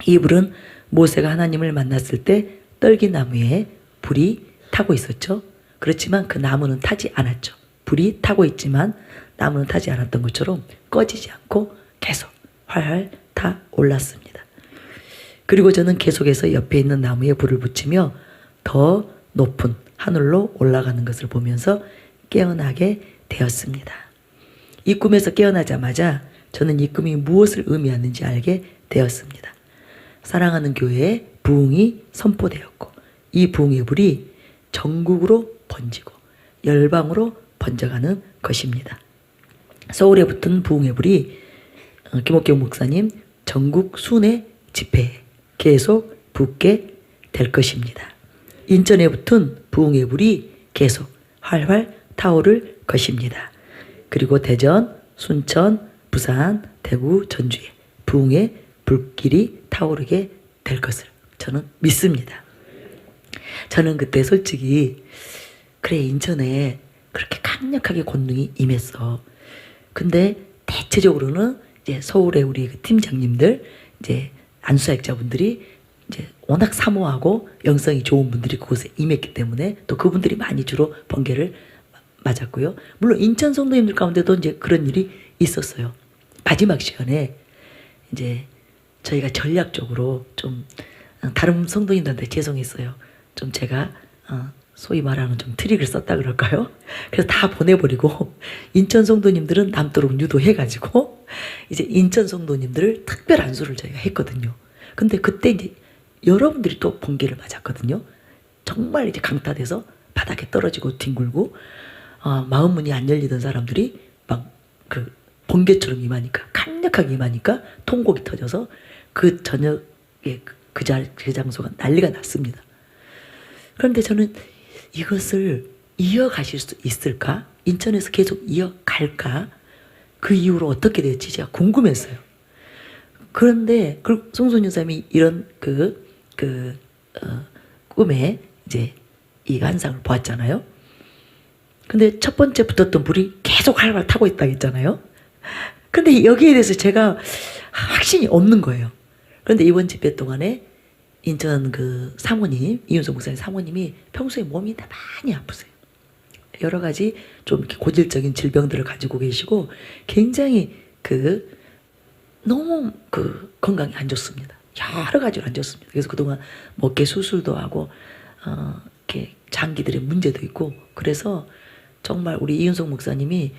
이 불은 모세가 하나님을 만났을 때 떨기나무에 불이 타고 있었죠. 그렇지만 그 나무는 타지 않았죠. 불이 타고 있지만 나무는 타지 않았던 것처럼 꺼지지 않고 계속 활활 타올랐습니다. 그리고 저는 계속해서 옆에 있는 나무에 불을 붙이며 더 높은 하늘로 올라가는 것을 보면서 깨어나게 되었습니다. 이 꿈에서 깨어나자마자 저는 이 꿈이 무엇을 의미하는지 알게 되었습니다. 사랑하는 교회에 부흥이 선포되었고 이 부흥의 불이 전국으로 번지고 열방으로 번져가는 것입니다. 서울에 붙은 부흥의 불이 김옥경 목사님 전국 순회 집회에 계속 붙게 될 것입니다. 인천에 붙은 부흥의 불이 계속 활활 타오를 것입니다. 그리고 대전, 순천, 부산, 대구, 전주에 부흥의 불길이 타오르게 될 것을 저는 믿습니다. 저는 그때 솔직히 그래 인천에 그렇게 강력하게 권능이 임했어. 근데 대체적으로는 이제 서울의 우리 그 팀장님들 이제 안수사역자분들이 이제 워낙 사모하고 영성이 좋은 분들이 그곳에 임했기 때문에 또 그분들이 많이 주로 번개를 맞았고요. 물론 인천 성도님들 가운데도 이제 그런 일이 있었어요. 마지막 시간에 이제 저희가 전략적으로 좀 다른 성도님들한테 죄송했어요. 좀 제가 소위 말하는 좀 트릭을 썼다 그럴까요? 그래서 다 보내버리고 인천 성도님들은 남도록 유도해가지고 이제 인천 성도님들을 특별 안수를 저희가 했거든요. 근데 그때 이제 여러분들이 또 번개를 맞았거든요. 정말 이제 강타돼서 바닥에 떨어지고 뒹굴고 마음문이 안 열리던 사람들이 막 그 번개처럼 임하니까 강력하게 임하니까 통곡이 터져서 그 저녁에 그 장소가 난리가 났습니다. 그런데 저는 이것을 이어가실 수 있을까? 인천에서 계속 이어갈까? 그 이후로 어떻게 될지 제가 궁금했어요. 그런데 송순 여사님이 이런 꿈에 이제 이 환상을 보았잖아요. 근데 첫 번째 붙었던 불이 계속 활활 타고 있다고 했잖아요. 근데 여기에 대해서 제가 확신이 없는 거예요. 그런데 이번 집회 동안에 인천 그 사모님, 이윤석 목사님 사모님이 평소에 몸이 많이 아프세요. 여러 가지 좀 이렇게 고질적인 질병들을 가지고 계시고 굉장히 너무 건강이 안 좋습니다. 여러 가지로 안 좋습니다. 그래서 그동안 어깨 수술도 하고 이렇게 장기들의 문제도 있고 그래서 정말 우리 이윤석 목사님이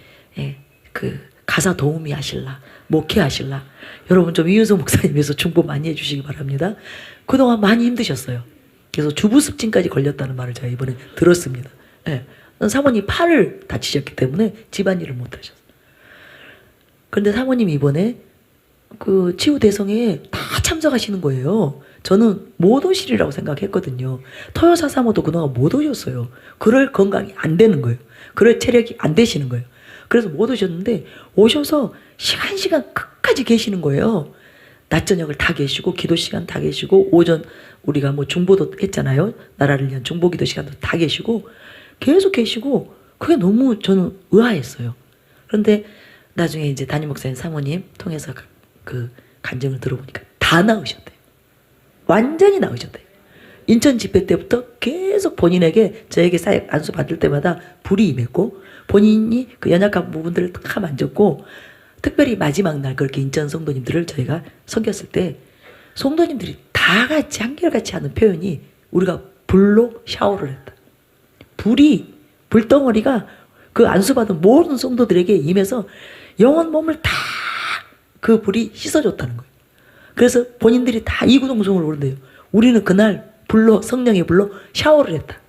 가사 도우미 하실라, 목회하실라. 여러분 좀 이윤석 목사님에서 중보 많이 해주시기 바랍니다. 그동안 많이 힘드셨어요. 그래서 주부습진까지 걸렸다는 말을 제가 이번에 들었습니다. 예. 사모님 팔을 다치셨기 때문에 집안일을 못하셨어요. 그런데 사모님이 이번에 그 치유대성에 다 참석하시는 거예요. 저는 못 오시리라고 생각했거든요. 토요 435도 그동안 못 오셨어요. 그럴 건강이 안 되는 거예요. 그럴 체력이 안 되시는 거예요. 그래서 못 오셨는데 오셔서 시간 끝까지 계시는 거예요. 낮 저녁을 다 계시고 기도 시간 다 계시고 오전 우리가 뭐 중보도 했잖아요. 나라를 위한 중보 기도 시간도 다 계시고 계속 계시고 그게 너무 저는 의아했어요. 그런데 나중에 이제 담임 목사님 사모님 통해서 그 간증을 들어보니까 다 나으셨대요. 완전히 나으셨대요. 인천 집회 때부터 계속 본인에게 저에게 사역 안수 받을 때마다 불이 임했고 본인이 그 연약한 부분들을 다 만졌고 특별히 마지막 날 그렇게 인천 성도님들을 저희가 섬겼을 때 성도님들이 다 같이 한결같이 하는 표현이 우리가 불로 샤워를 했다. 불덩어리가 그 안수받은 모든 성도들에게 임해서 영혼 몸을 다 그 불이 씻어줬다는 거예요. 그래서 본인들이 다 이구동성을 오른대요. 우리는 그날 성령의 불로 샤워를 했다.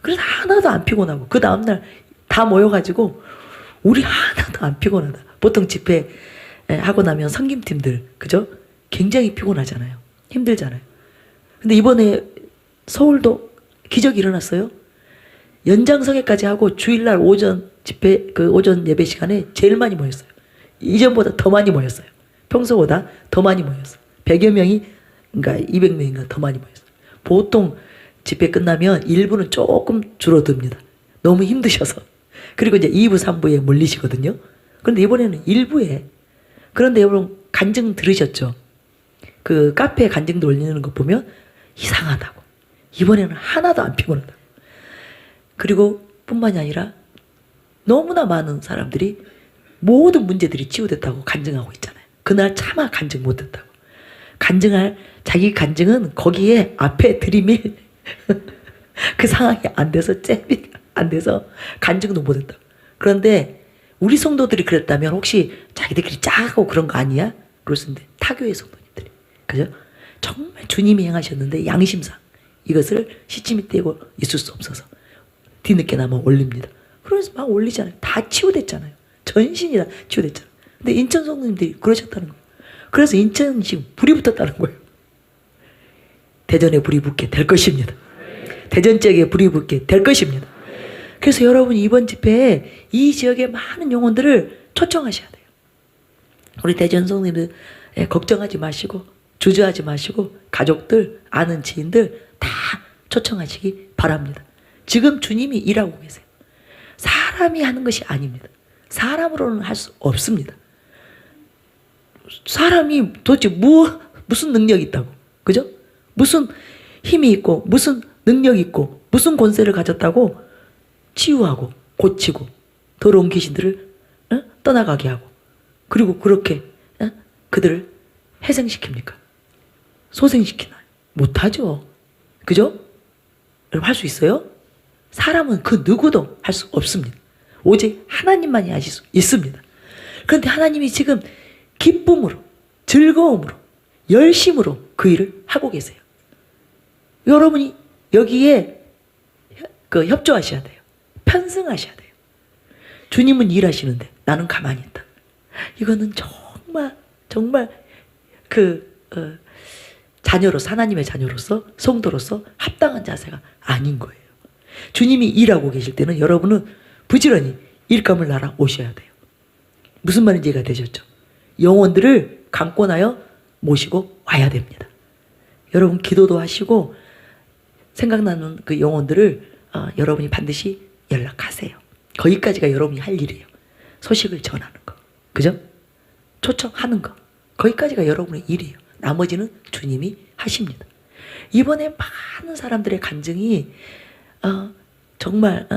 그래서 하나도 안 피곤하고 그 다음날 다 모여가지고 우리 하나도 안 피곤하다. 보통 집회 하고 나면 섬김팀들 그죠? 굉장히 피곤하잖아요. 힘들잖아요. 근데 이번에 서울도 기적이 일어났어요. 연장성회까지 하고 주일날 오전 집회 오전 예배 시간에 제일 많이 모였어요. 이전보다 더 많이 모였어요. 평소보다 더 많이 모였어요. 100여 명이 그러니까 200명인가 더 많이 모였어요. 보통 집회 끝나면 1부는 조금 줄어듭니다. 너무 힘드셔서. 그리고 이제 2부, 3부에 몰리시거든요. 그런데 이번에는 1부에 그런데 여러분 간증 들으셨죠? 그 카페에 간증도 올리는 거 보면 이상하다고. 이번에는 하나도 안 피곤하다고. 그리고 뿐만이 아니라 너무나 많은 사람들이 모든 문제들이 치유됐다고 간증하고 있잖아요. 그날 차마 간증 못했다고. 자기 간증은 거기에 앞에 들이밀 그 상황이 안 돼서 잽이 안 돼서 간증도 못했다고. 그런데 우리 성도들이 그랬다면 혹시 자기들끼리 짜고 그런 거 아니야? 그랬는데 타교의 성도님들이 그죠? 정말 주님이 행하셨는데 양심상 이것을 시침이 떼고 있을 수 없어서 뒤늦게나마 올립니다. 그래서 막 올리잖아요. 다 치유됐잖아요. 전신이 다 치유됐잖아요. 근데 인천 성도님들이 그러셨다는 거예요. 그래서 인천이 지금 불이 붙었다는 거예요. 대전에 불이 붙게 될 것입니다. 대전 지역에 불이 붙게 될 것입니다. 그래서 여러분 이번 집회에 이 지역의 많은 영혼들을 초청하셔야 돼요. 우리 대전 성도님들 걱정하지 마시고 주저하지 마시고 가족들 아는 지인들 다 초청하시기 바랍니다. 지금 주님이 일하고 계세요. 사람이 하는 것이 아닙니다. 사람으로는 할 수 없습니다. 사람이 도대체 무슨 능력이 있다고 그죠? 무슨 힘이 있고 무슨 능력이 있고 무슨 권세를 가졌다고 치유하고 고치고 더러운 귀신들을 떠나가게 하고 그리고 그렇게 그들을 회생시킵니까? 소생시키나요? 못하죠. 그죠? 여러분 할 수 있어요? 사람은 그 누구도 할 수 없습니다. 오직 하나님만이 하실 수 있습니다. 그런데 하나님이 지금 기쁨으로 즐거움으로 열심으로 그 일을 하고 계세요. 여러분이 여기에 협조하셔야 돼요. 편승하셔야 돼요. 주님은 일하시는데 나는 가만히 있다. 이거는 정말 자녀로서 하나님의 자녀로서 성도로서 합당한 자세가 아닌 거예요. 주님이 일하고 계실 때는 여러분은 부지런히 일감을 날아 오셔야 돼요. 무슨 말인지 이해가 되셨죠? 영혼들을 강권하여 모시고 와야 됩니다. 여러분 기도도 하시고 생각나는 그 영혼들을 여러분이 반드시 연락하세요. 거기까지가 여러분이 할 일이에요. 소식을 전하는 거. 그죠? 초청하는 거. 거기까지가 여러분의 일이에요. 나머지는 주님이 하십니다. 이번에 많은 사람들의 간증이 정말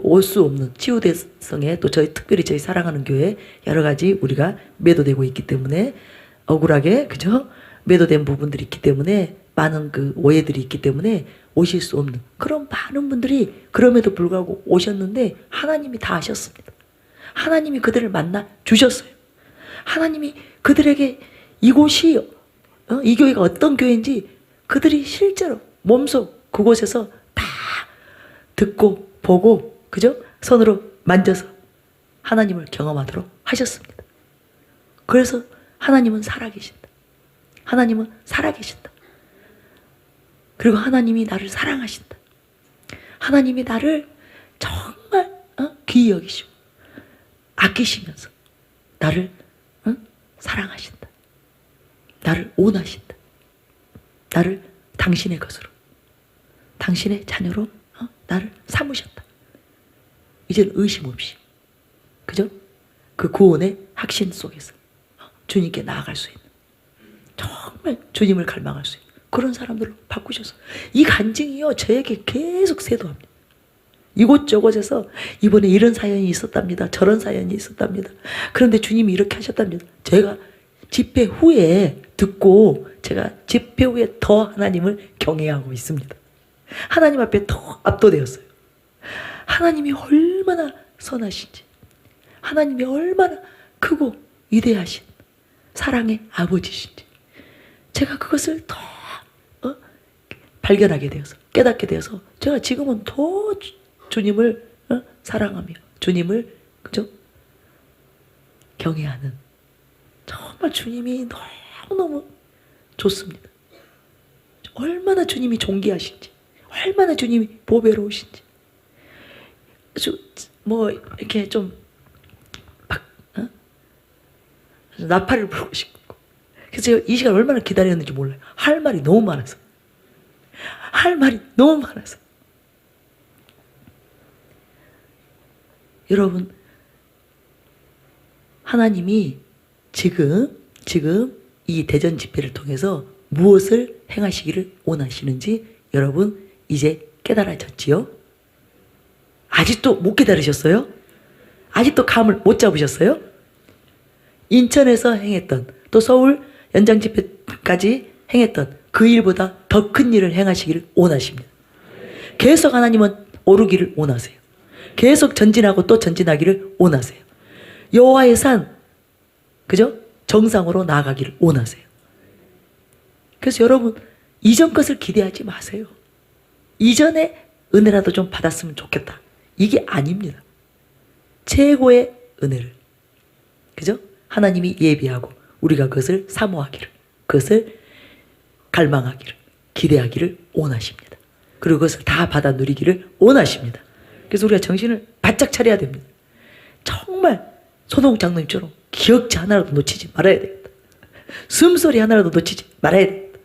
올 수 없는 치유대성에 또 특별히 저희 사랑하는 교회 여러 가지 우리가 매도되고 있기 때문에 억울하게 그죠? 매도된 부분들이 있기 때문에 많은 그 오해들이 있기 때문에 오실 수 없는 그런 많은 분들이 그럼에도 불구하고 오셨는데 하나님이 다 하셨습니다. 하나님이 그들을 만나 주셨어요. 하나님이 그들에게 이곳이 이 교회가 어떤 교회인지 그들이 실제로 몸속 그곳에서 다 듣고 보고 그죠? 손으로 만져서 하나님을 경험하도록 하셨습니다. 그래서 하나님은 살아계신다. 하나님은 살아계신다. 그리고 하나님이 나를 사랑하신다. 하나님이 나를 정말 귀히 여기시고 아끼시면서 나를 사랑하신다. 나를 온하신다. 나를 당신의 것으로 당신의 자녀로 나를 삼으셨다. 이제는 의심 없이 그죠? 그 구원의 확신 속에서 주님께 나아갈 수 있는 정말 주님을 갈망할 수 있는 그런 사람들로 바꾸셔서 이 간증이요 저에게 계속 세도합니다. 이곳저곳에서 이번에 이런 사연이 있었답니다. 저런 사연이 있었답니다. 그런데 주님이 이렇게 하셨답니다. 제가 집회 후에 듣고 제가 집회 후에 더 하나님을 경외하고 있습니다. 하나님 앞에 더 압도되었어요. 하나님이 얼마나 선하신지 하나님이 얼마나 크고 위대하신 사랑의 아버지신지 제가 그것을 더 발견하게 되어서 깨닫게 되어서 제가 지금은 더 주님을 사랑하며 주님을 그죠? 경외하는 정말 주님이 너무너무 좋습니다. 얼마나 주님이 존귀하신지 얼마나 주님이 보배로우신지 뭐 이렇게 좀 나팔을 불고 싶고 그래서 제가 이 시간 얼마나 기다렸는지 몰라요. 할 말이 너무 많아서 여러분 하나님이 지금 이 대전 집회를 통해서 무엇을 행하시기를 원하시는지 여러분 이제 깨달아졌지요? 아직도 못 깨달으셨어요? 아직도 감을 못 잡으셨어요? 인천에서 행했던 또 서울 연장 집회까지 행했던 그 일보다 더 큰 일을 행하시기를 원하십니다. 계속 하나님은 오르기를 원하세요. 계속 전진하고 또 전진하기를 원하세요. 여호와의 산 그죠? 정상으로 나아가기를 원하세요. 그래서 여러분 이전 것을 기대하지 마세요. 이전에 은혜라도 좀 받았으면 좋겠다. 이게 아닙니다. 최고의 은혜를 그죠? 하나님이 예비하고 우리가 그것을 사모하기를 그것을 갈망하기를 기대하기를 원하십니다. 그리고 그것을 다 받아 누리기를 원하십니다. 그래서 우리가 정신을 바짝 차려야 됩니다. 정말 소동 장로님처럼 기억지 하나라도 놓치지 말아야 되겠다. 숨소리 하나라도 놓치지 말아야 되겠다.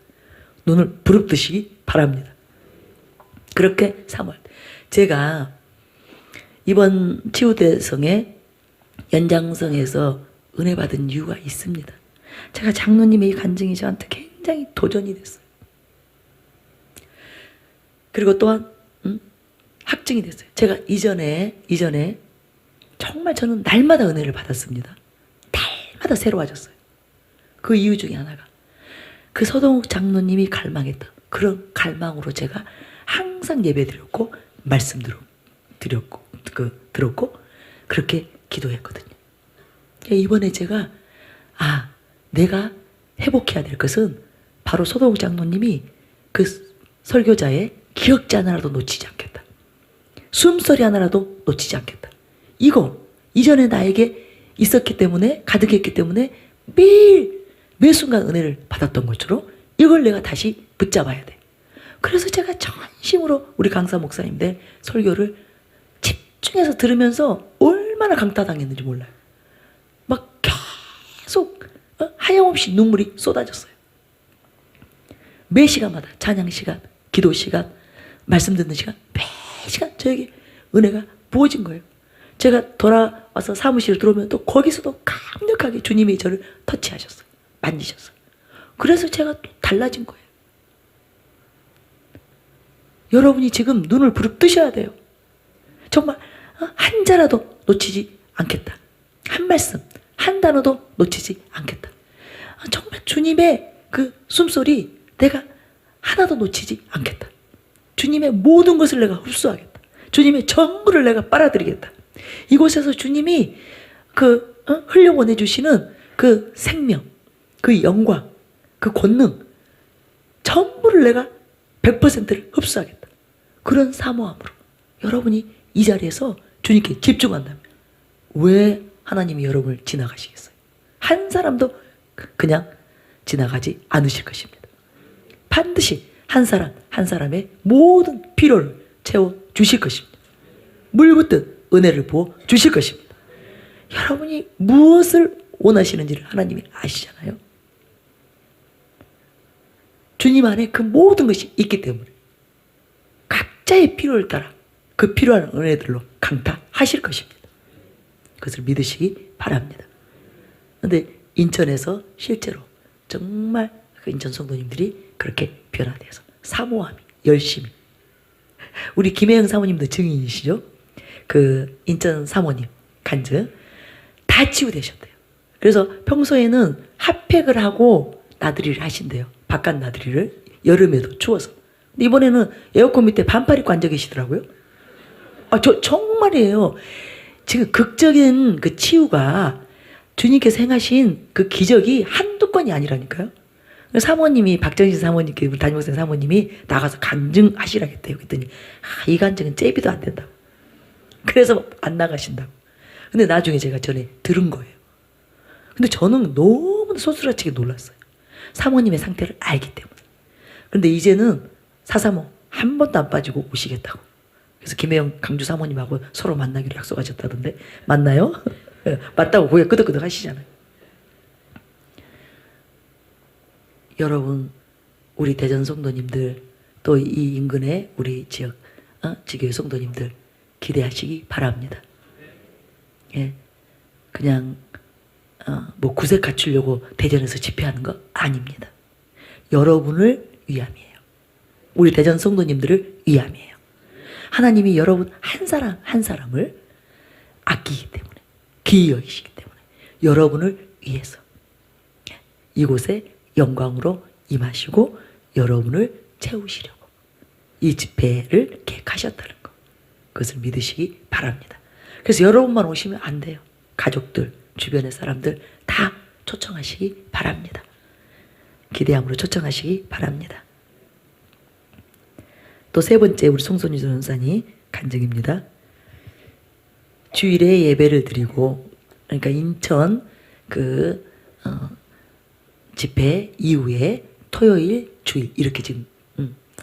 눈을 부릅뜨시기 바랍니다. 그렇게 사모할 때 제가 이번 치유대성의 연장성에서 은혜 받은 이유가 있습니다. 제가 장로님의 이 간증이 저한테 굉장히 도전이 됐어요. 그리고 또한 확증이 됐어요. 제가 이전에 정말 저는 날마다 은혜를 받았습니다. 날마다 새로워졌어요. 그 이유 중에 하나가 그 서동욱 장로님이 갈망했던 그런 갈망으로 제가 항상 예배드렸고 말씀 들었고 그렇게 기도했거든요. 이번에 제가 내가 회복해야 될 것은 바로 서동욱 장로님이 그 설교자의 기억자 하나라도 놓치지 않겠다. 숨소리 하나라도 놓치지 않겠다. 이거 이전에 나에게 있었기 때문에 가득했기 때문에 매일 매 순간 은혜를 받았던 것처럼 이걸 내가 다시 붙잡아야 돼. 그래서 제가 전심으로 우리 강사 목사님들 설교를 집중해서 들으면서 얼마나 강타당했는지 몰라요. 막 계속 하염없이 눈물이 쏟아졌어요. 매 시간마다 찬양 시간, 기도 시간, 말씀 듣는 시간, 매 시간 저에게 은혜가 부어진 거예요. 제가 돌아와서 사무실에 들어오면 또 거기서도 강력하게 주님이 저를 터치하셨어요. 만지셨어요. 그래서 제가 또 달라진 거예요. 여러분이 지금 눈을 부릅 뜨셔야 돼요. 정말 한 자라도 놓치지 않겠다. 한 말씀, 한 단어도 놓치지 않겠다. 정말 주님의 그 숨소리 내가 하나도 놓치지 않겠다. 주님의 모든 것을 내가 흡수하겠다. 주님의 전부를 내가 빨아들이겠다. 이곳에서 주님이 그 흘려보내주시는 그 생명, 그 영광, 그 권능 전부를 내가 100%를 흡수하겠다. 그런 사모함으로 여러분이 이 자리에서 주님께 집중한다면 왜 하나님이 여러분을 지나가시겠어요? 한 사람도 그냥 지나가지 않으실 것입니다. 반드시 한 사람 한 사람의 모든 필요를 채워주실 것입니다. 물붓듯 은혜를 부어 주실 것입니다. 여러분이 무엇을 원하시는지를 하나님이 아시잖아요. 주님 안에 그 모든 것이 있기 때문에 각자의 필요를 따라 그 필요한 은혜들로 강타하실 것입니다. 그것을 믿으시기 바랍니다. 그런데 인천에서 실제로 정말 그 인천 성도님들이 그렇게 변화돼서 사모함이 열심히, 우리 김혜영 사모님도 증인이시죠? 그 인천 사모님 간증 다 치유되셨대요. 그래서 평소에는 핫팩을 하고 나들이를 하신대요. 바깥 나들이를 여름에도 추워서. 근데 이번에는 에어컨 밑에 반팔 입고 앉아 계시더라고요. 저 정말이에요. 지금 극적인 그 치유가 주님께서 행하신 그 기적이 한두 건이 아니라니까요. 사모님이 박정신 사모님께 우리 담임목사님 사모님이 나가서 간증하시라겠대요. 그랬더니 이 간증은 째비도 안 된다고. 그래서 안 나가신다고. 근데 나중에 제가 전에 들은 거예요. 근데 저는 너무 소스라치게 놀랐어요. 사모님의 상태를 알기 때문에. 그런데 이제는 사사모 한 번도 안 빠지고 오시겠다고. 그래서 김혜영 강주 사모님하고 서로 만나기로 약속하셨다던데 맞나요? 맞다고 고개 끄덕끄덕 하시잖아요. 여러분, 우리 대전 성도님들, 또 이 인근의 우리 지역 지교회 성도님들 기대하시기 바랍니다. 예, 그냥 뭐 구색 갖추려고 대전에서 집회하는 거 아닙니다. 여러분을 위함이에요. 우리 대전 성도님들을 위함이에요. 하나님이 여러분 한 사람 한 사람을 아끼기 때문에, 귀히 여기시기 때문에 여러분을 위해서 이곳에 영광으로 임하시고 여러분을 채우시려고 이 집회를 계획하셨다는 것, 그것을 믿으시기 바랍니다. 그래서 여러분만 오시면 안 돼요. 가족들, 주변의 사람들 다 초청하시기 바랍니다. 기대함으로 초청하시기 바랍니다. 또 세 번째 우리 송선유 전사님 간증입니다. 주일에 예배를 드리고, 그러니까 인천 그 집회 이후에 토요일, 주일 이렇게 지금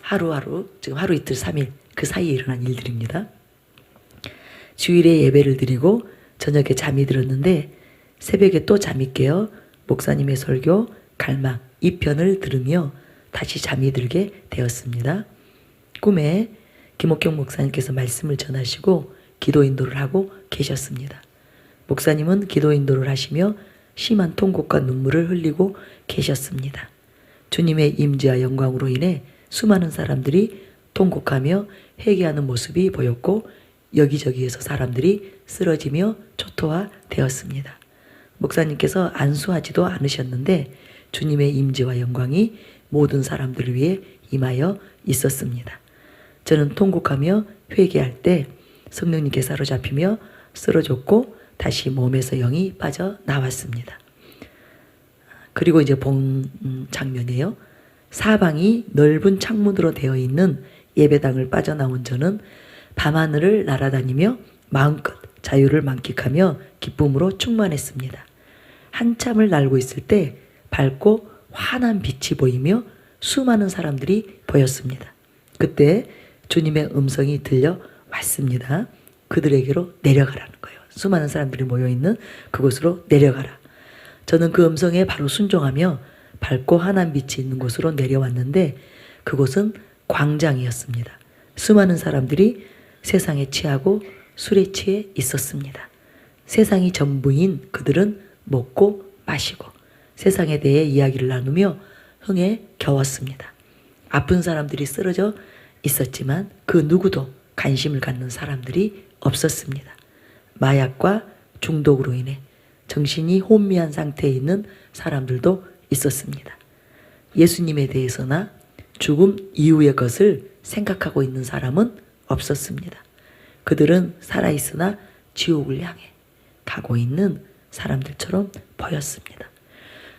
하루하루, 지금 하루 이틀 3일 그 사이에 일어난 일들입니다. 주일에 예배를 드리고 저녁에 잠이 들었는데 새벽에 또 잠이 깨어 목사님의 설교 갈망 2편을 들으며 다시 잠이 들게 되었습니다. 꿈에 김옥경 목사님께서 말씀을 전하시고 기도 인도를 하고 계셨습니다. 목사님은 기도 인도를 하시며 심한 통곡과 눈물을 흘리고 계셨습니다. 주님의 임재와 영광으로 인해 수많은 사람들이 통곡하며 회개하는 모습이 보였고 여기저기에서 사람들이 쓰러지며 초토화되었습니다. 목사님께서 안수하지도 않으셨는데 주님의 임재와 영광이 모든 사람들을 위해 임하여 있었습니다. 저는 통곡하며 회개할 때 성령님께 사로잡히며 쓰러졌고 다시 몸에서 영이 빠져나왔습니다. 그리고 이제 본 장면이에요. 사방이 넓은 창문으로 되어 있는 예배당을 빠져나온 저는 밤하늘을 날아다니며 마음껏 자유를 만끽하며 기쁨으로 충만했습니다. 한참을 날고 있을 때 밝고 환한 빛이 보이며 수많은 사람들이 보였습니다. 그때 주님의 음성이 들려왔습니다. 그들에게로 내려가라는 거예요. 수많은 사람들이 모여있는 그곳으로 내려가라. 저는 그 음성에 바로 순종하며 밝고 환한 빛이 있는 곳으로 내려왔는데 그곳은 광장이었습니다. 수많은 사람들이 세상에 취하고 술에 취해 있었습니다. 세상이 전부인 그들은 먹고 마시고 세상에 대해 이야기를 나누며 흥에 겨웠습니다. 아픈 사람들이 쓰러져 있었지만 그 누구도 관심을 갖는 사람들이 없었습니다. 마약과 중독으로 인해 정신이 혼미한 상태에 있는 사람들도 있었습니다. 예수님에 대해서나 죽음 이후의 것을 생각하고 있는 사람은 없었습니다. 그들은 살아있으나 지옥을 향해 가고 있는 사람들처럼 보였습니다.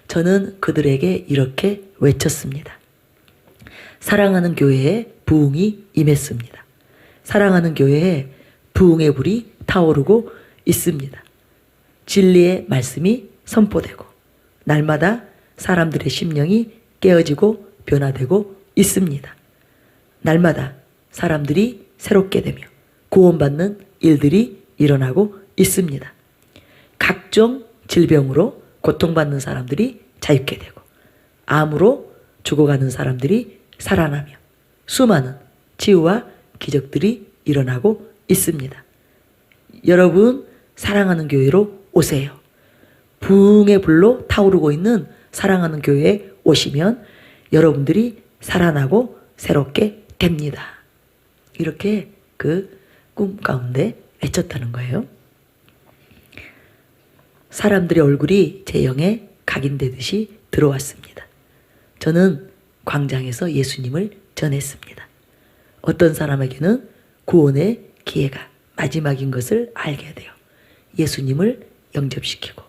저는 그들에게 이렇게 외쳤습니다. 사랑하는 교회에 부흥이 임했습니다. 사랑하는 교회에 부흥의 불이 타오르고 있습니다. 진리의 말씀이 선포되고 날마다 사람들의 심령이 깨어지고 변화되고 있습니다. 날마다 사람들이 새롭게 되며 구원받는 일들이 일어나고 있습니다. 각종 질병으로 고통받는 사람들이 자유케 되고 암으로 죽어가는 사람들이 살아나며 수많은 치유와 기적들이 일어나고 있습니다. 여러분 사랑하는 교회로 오세요. 부흥의 불로 타오르고 있는 사랑하는 교회에 오시면 여러분들이 살아나고 새롭게 됩니다. 이렇게 그 꿈 가운데 외쳤다는 거예요. 사람들의 얼굴이 제 영에 각인되듯이 들어왔습니다. 저는 광장에서 예수님을 전했습니다. 어떤 사람에게는 구원의 기회가 마지막인 것을 알게 되어 예수님을 영접시키고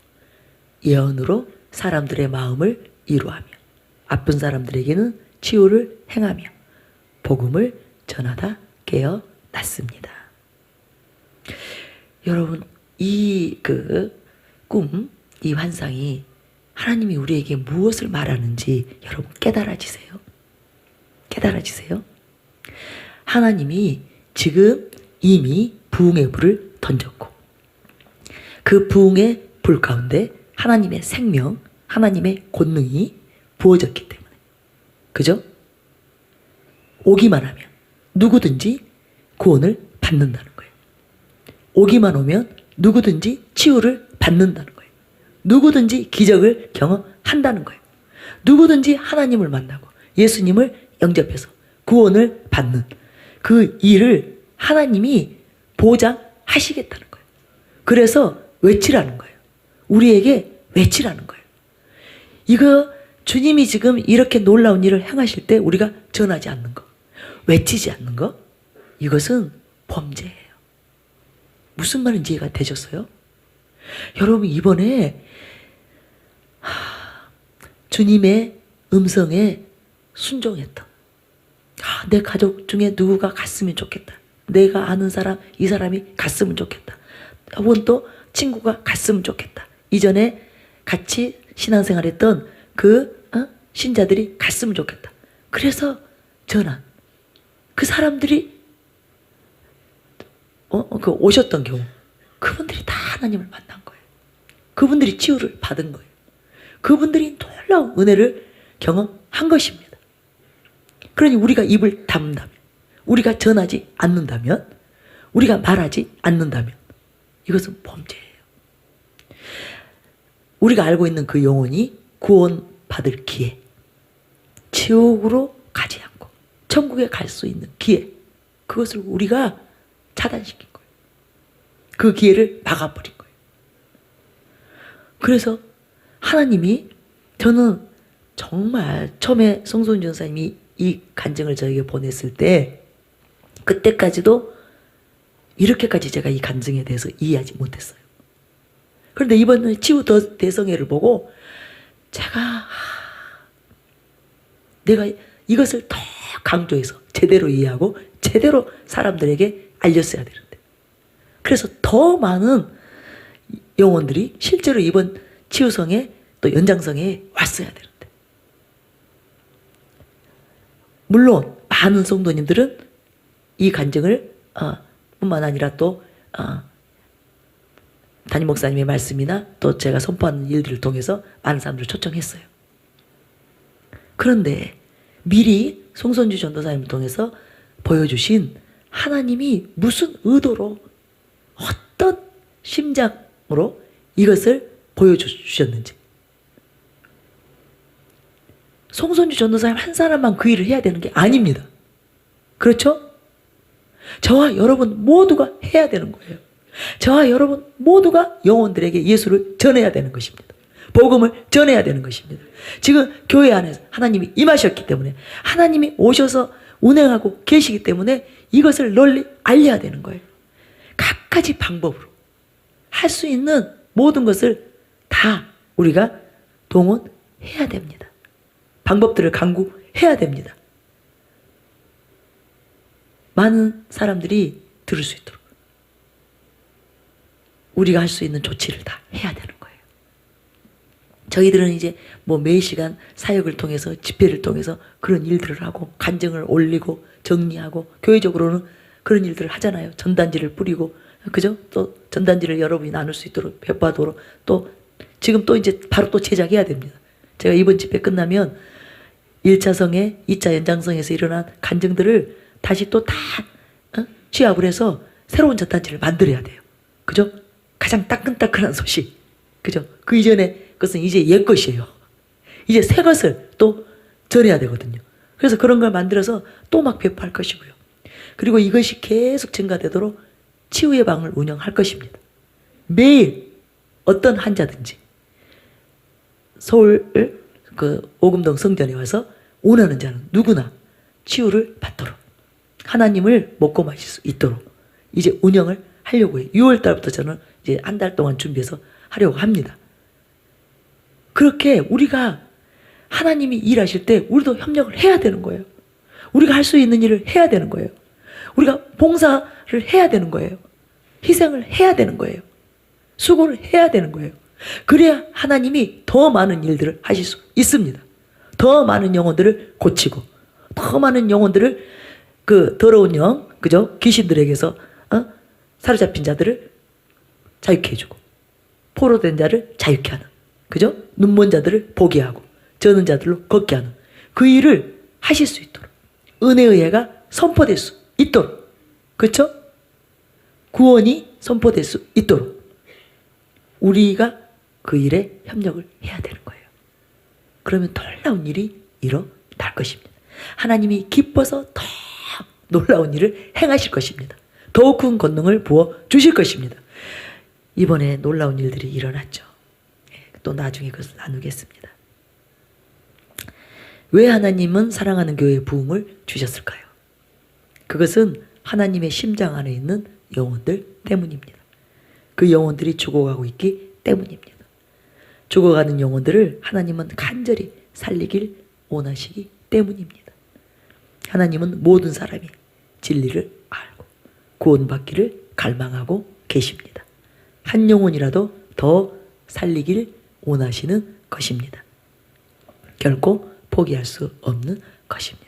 예언으로 사람들의 마음을 이루하며 아픈 사람들에게는 치유를 행하며 복음을 전하다 깨어났습니다. 여러분 이 꿈, 이 환상이 하나님이 우리에게 무엇을 말하는지 여러분 깨달아지세요? 깨달아지세요? 하나님이 지금 이미 부흥의 불을 던졌고 그 부흥의 불 가운데 하나님의 생명, 하나님의 권능이 부어졌기 때문에 그죠? 오기만 하면 누구든지 구원을 받는다는 거예요. 오기만 오면 누구든지 치유를 받는다는 거예요. 누구든지 기적을 경험한다는 거예요. 누구든지 하나님을 만나고 예수님을 영접해서 구원을 받는 그 일을 하나님이 보장하시겠다는 거예요. 그래서 외치라는 거예요. 우리에게 외치라는 거예요. 이거 주님이 지금 이렇게 놀라운 일을 행하실 때 우리가 전하지 않는 거, 외치지 않는 거, 이것은 범죄예요. 무슨 말인지 이해가 되셨어요? 여러분 이번에 주님의 음성에 순종했던 내 가족 중에 누구가 갔으면 좋겠다. 내가 아는 사람, 이 사람이 갔으면 좋겠다. 혹은 또 친구가 갔으면 좋겠다. 이전에 같이 신앙생활했던 그 신자들이 갔으면 좋겠다. 그래서 전한 그 사람들이 오셨던 경우 그분들이 다 하나님을 만난 거예요. 그분들이 치유를 받은 거예요. 그분들이 놀라운 은혜를 경험한 것입니다. 그러니 우리가 입을 닫는다면, 우리가 전하지 않는다면, 우리가 말하지 않는다면 이것은 범죄예요. 우리가 알고 있는 그 영혼이 구원받을 기회, 지옥으로 가지 않고 천국에 갈 수 있는 기회, 그것을 우리가 차단시킨 거예요. 그 기회를 막아버린 거예요. 그래서 하나님이, 저는 정말 처음에 성소은 전사님이 이 간증을 저에게 보냈을 때 그때까지도 이렇게까지 제가 이 간증에 대해서 이해하지 못했어요. 그런데 이번에 치유 대성회를 보고 내가 이것을 더 강조해서 제대로 이해하고 제대로 사람들에게 알렸어야 되는데, 그래서 더 많은 영혼들이 실제로 이번 치유성에 또 연장성에 왔어야 되는데, 물론 많은 성도님들은 이 간증을 뿐만 아니라 또 담임 목사님의 말씀이나 또 제가 선포하는 일들을 통해서 많은 사람들을 초청했어요. 그런데 미리 송선주 전도사님을 통해서 보여주신 하나님이 무슨 의도로 어떤 심장으로 이것을 보여주셨는지, 송선주 전도사님 한 사람만 그 일을 해야 되는 게 아닙니다. 그렇죠? 저와 여러분 모두가 해야 되는 거예요. 저와 여러분 모두가 영혼들에게 예수를 전해야 되는 것입니다. 복음을 전해야 되는 것입니다. 지금 교회 안에서 하나님이 임하셨기 때문에, 하나님이 오셔서 운행하고 계시기 때문에 이것을 널리 알려야 되는 거예요. 각가지 방법으로 할 수 있는 모든 것을 다 우리가 동원해야 됩니다. 방법들을 강구해야 됩니다. 많은 사람들이 들을 수 있도록 우리가 할 수 있는 조치를 다 해야 되는 거예요. 저희들은 이제 뭐 매 시간 사역을 통해서, 집회를 통해서 그런 일들을 하고 간증을 올리고 정리하고 교회적으로는 그런 일들을 하잖아요. 전단지를 뿌리고, 그죠? 또 전단지를 여러분이 나눌 수 있도록 배포하도록, 또 지금 또 이제 바로 또 제작해야 됩니다. 제가 이번 집회 끝나면 1차성에 2차 연장성에서 일어난 간증들을 다시 또 다 취합을 해서 새로운 전단지를 만들어야 돼요. 그죠? 가장 따끈따끈한 소식. 그죠? 그 이전에 것은 이제 옛 것이에요. 이제 새 것을 또 전해야 되거든요. 그래서 그런 걸 만들어서 또 막 배포할 것이고요. 그리고 이것이 계속 증가되도록 치유의 방을 운영할 것입니다. 매일 어떤 환자든지 서울 그 오금동 성전에 와서 원하는 자는 누구나 치유를 받도록, 하나님을 먹고 마실 수 있도록 이제 운영을 하려고 해요. 6월 달부터 저는 이제 한 달 동안 준비해서 하려고 합니다. 그렇게 우리가 하나님이 일하실 때 우리도 협력을 해야 되는 거예요. 우리가 할 수 있는 일을 해야 되는 거예요. 우리가 봉사를 해야 되는 거예요. 희생을 해야 되는 거예요. 수고를 해야 되는 거예요. 그래야 하나님이 더 많은 일들을 하실 수 있습니다. 더 많은 영혼들을 고치고, 더 많은 영혼들을 그 더러운 영, 그죠? 귀신들에게서 사로잡힌 자들을 자유케 해주고, 포로된 자를 자유케 하는, 그죠? 눈먼 자들을 보게 하고, 저는 자들로 걷게 하는 그 일을 하실 수 있도록, 은혜의 해가 선포될 수 있도록, 그렇죠? 구원이 선포될 수 있도록 우리가 그 일에 협력을 해야 되는 거예요. 그러면 놀라운 일이 일어날 것입니다. 하나님이 기뻐서 더 놀라운 일을 행하실 것입니다. 더욱 큰 권능을 부어 주실 것입니다. 이번에 놀라운 일들이 일어났죠. 또 나중에 그것을 나누겠습니다. 왜 하나님은 사랑하는 교회에 부흥을 주셨을까요? 그것은 하나님의 심장 안에 있는 영혼들 때문입니다. 그 영혼들이 죽어가고 있기 때문입니다. 죽어가는 영혼들을 하나님은 간절히 살리길 원하시기 때문입니다. 하나님은 모든 사람이 진리를 알고 구원받기를 갈망하고 계십니다. 한 영혼이라도 더 살리길 원하시는 것입니다. 결코 포기할 수 없는 것입니다.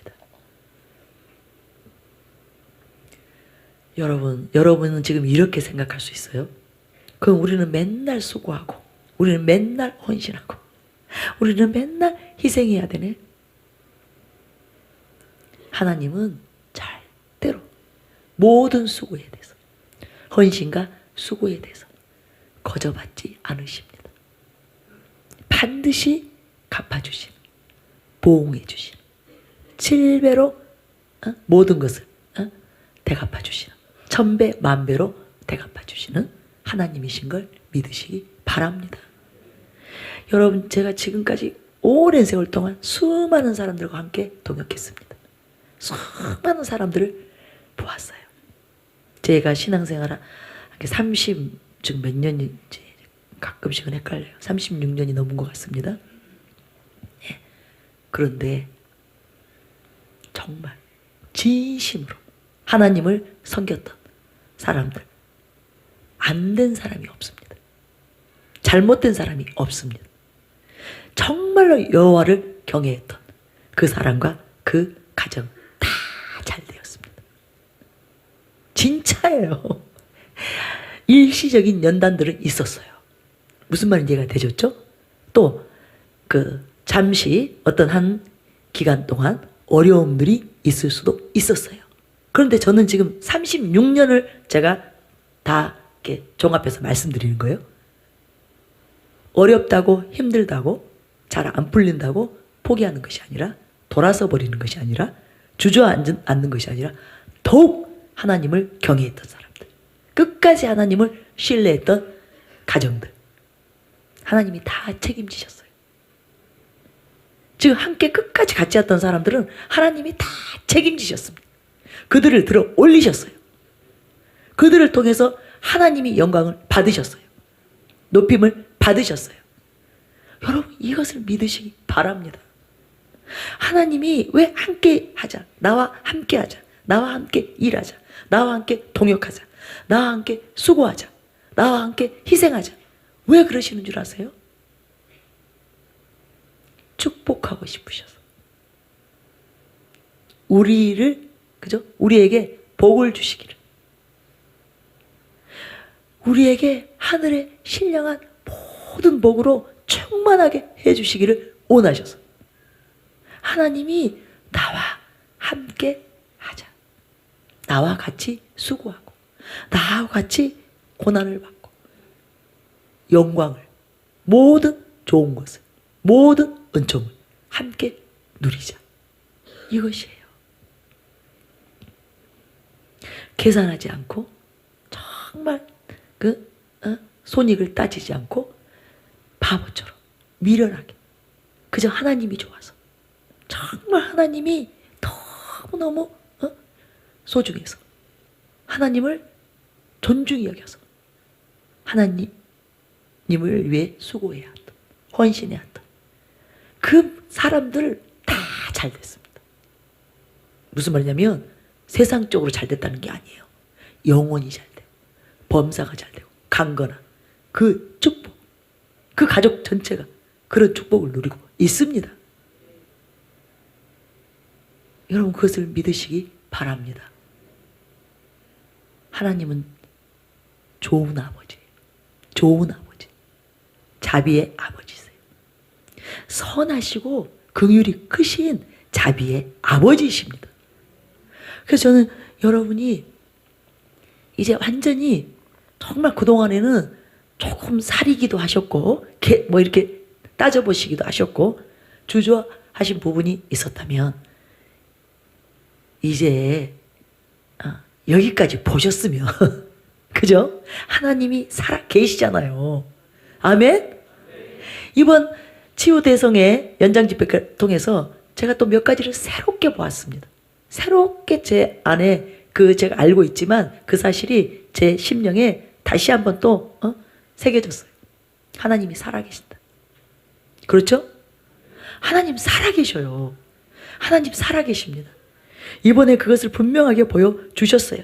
여러분은 지금 이렇게 생각할 수 있어요. 그럼 우리는 맨날 수고하고, 우리는 맨날 헌신하고, 우리는 맨날 희생해야 되네. 하나님은 절대로 모든 수고에 대해서, 헌신과 수고에 대해서 거저받지 않으십니다. 반드시 갚아주신, 보응해 주신, 7배로 모든 것을 대갚아 주시는, 1000배 만배로 대갚아 주시는 하나님이신 걸 믿으시기 바랍니다. 여러분, 제가 지금까지 오랜 세월 동안 수많은 사람들과 함께 동역했습니다. 수많은 사람들을 보았어요. 제가 신앙생활 30, 지금 몇 년인지 가끔씩은 헷갈려요. 36년이 넘은 것 같습니다. 네. 그런데 정말 진심으로 하나님을 섬겼던 사람들, 안 된 사람이 없습니다. 잘못된 사람이 없습니다. 정말로 여호와를 경외했던 그 사람과 그 가정 다 진짜예요. 일시적인 연단들은 있었어요. 무슨 말인지 이해가 되셨죠? 또 잠시 어떤 한 기간 동안 어려움들이 있을 수도 있었어요. 그런데 저는 지금 36년을 제가 다 이렇게 종합해서 말씀드리는 거예요. 어렵다고 힘들다고 잘 안 풀린다고 포기하는 것이 아니라, 돌아서 버리는 것이 아니라, 주저앉는 것이 아니라 더욱 하나님을 경외했던 사람들, 끝까지 하나님을 신뢰했던 가정들, 하나님이 다 책임지셨어요. 지금 함께 끝까지 같이 했던 사람들은 하나님이 다 책임지셨습니다. 그들을 들어 올리셨어요. 그들을 통해서 하나님이 영광을 받으셨어요. 높임을 받으셨어요. 여러분, 이것을 믿으시기 바랍니다. 하나님이 왜 함께 하자, 나와 함께 하자, 나와 함께 일하자, 나와 함께 동역하자, 나와 함께 수고하자, 나와 함께 희생하자, 왜 그러시는 줄 아세요? 축복하고 싶으셔서. 우리에게 복을 주시기를, 우리에게 하늘의 신령한 모든 복으로 충만하게 해주시기를 원하셔서 하나님이 나와 함께 하자, 나와 같이 수고하고, 나와 같이 고난을 받고, 영광을, 모든 좋은 것을, 모든 은총을 함께 누리자. 이것이에요. 계산하지 않고, 정말 손익을 따지지 않고 바보처럼 미련하게, 그저 하나님이 좋아서, 정말 하나님이 너무너무 소중해서, 하나님을 존중히 여겨서 하나님을 위해 수고해야 한다, 헌신해야 한다. 그 사람들 다 잘 됐습니다. 무슨 말이냐면 세상적으로 잘 됐다는 게 아니에요. 영혼이 잘 되고, 범사가 잘 되고, 강건한 그 축복, 그 가족 전체가 그런 축복을 누리고 있습니다. 여러분, 그것을 믿으시기 바랍니다. 하나님은 좋은 아버지예요. 좋은 아버지, 자비의 아버지세요. 선하시고 긍휼이 크신 자비의 아버지이십니다. 그래서 저는 여러분이 이제 완전히, 정말 그동안에는 조금 사리기도 하셨고, 뭐 이렇게 따져보시기도 하셨고, 주저하신 부분이 있었다면, 이제 여기까지 보셨으면 그죠? 하나님이 살아 계시잖아요. 아멘? 이번 치유대성의 연장 집회를 통해서 제가 또 몇 가지를 새롭게 보았습니다. 새롭게 제 안에, 제가 알고 있지만 그 사실이 제 심령에 다시 한번 또 새겨졌어요. 하나님이 살아계신다. 그렇죠? 하나님 살아계셔요. 하나님 살아계십니다. 이번에 그것을 분명하게 보여주셨어요.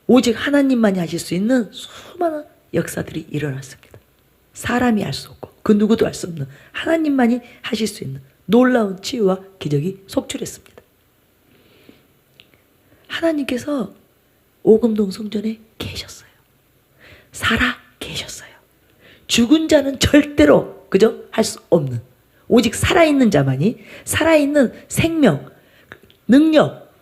오직 하나님만이 하실 수 있는 수많은 역사들이 일어났습니다. 사람이 할 수 없고 그 누구도 할 수 없는 하나님만이 하실 수 있는 놀라운 치유와 기적이 속출했습니다. 하나님께서 오금동 성전에 계셨어요. 살아 계셨어요. 죽은 자는 절대로 할 수 없는, 오직 살아있는 자만이, 살아있는 생명, 능력,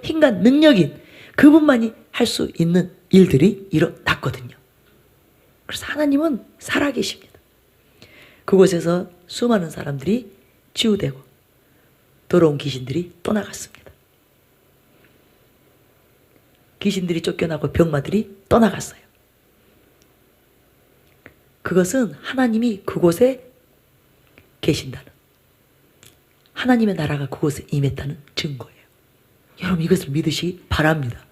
인간 능력인 그분만이 할 수 있는 일들이 일어났거든요. 그래서 하나님은 살아계십니다. 그곳에서 수많은 사람들이 치유되고 더러운 귀신들이 떠나갔습니다. 귀신들이 쫓겨나고 병마들이 떠나갔어요. 그것은 하나님이 그곳에 계신다는, 하나님의 나라가 그곳에 임했다는 증거예요. 여러분, 이것을 믿으시기 바랍니다.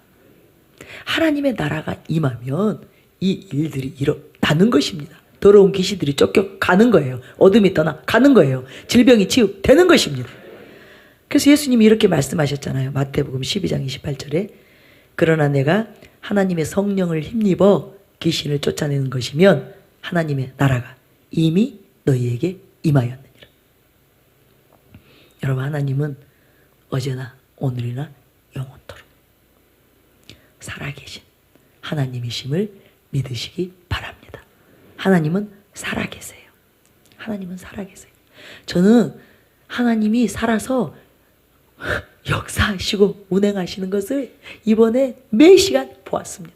하나님의 나라가 임하면 이 일들이 일어나는 것입니다. 더러운 귀신들이 쫓겨가는 거예요. 어둠이 떠나가는 거예요. 질병이 치유되는 것입니다. 그래서 예수님이 이렇게 말씀하셨잖아요. 마태복음 12장 28절에 그러나 내가 하나님의 성령을 힘입어 귀신을 쫓아내는 것이면 하나님의 나라가 이미 너희에게 임하였느니라. 여러분, 하나님은 어제나 오늘이나 영원토록 하나님이심을 믿으시기 바랍니다. 하나님은 살아계세요. 하나님은 살아계세요. 저는 하나님이 살아서 역사하시고 운행하시는 것을 이번에 매 시간 보았습니다.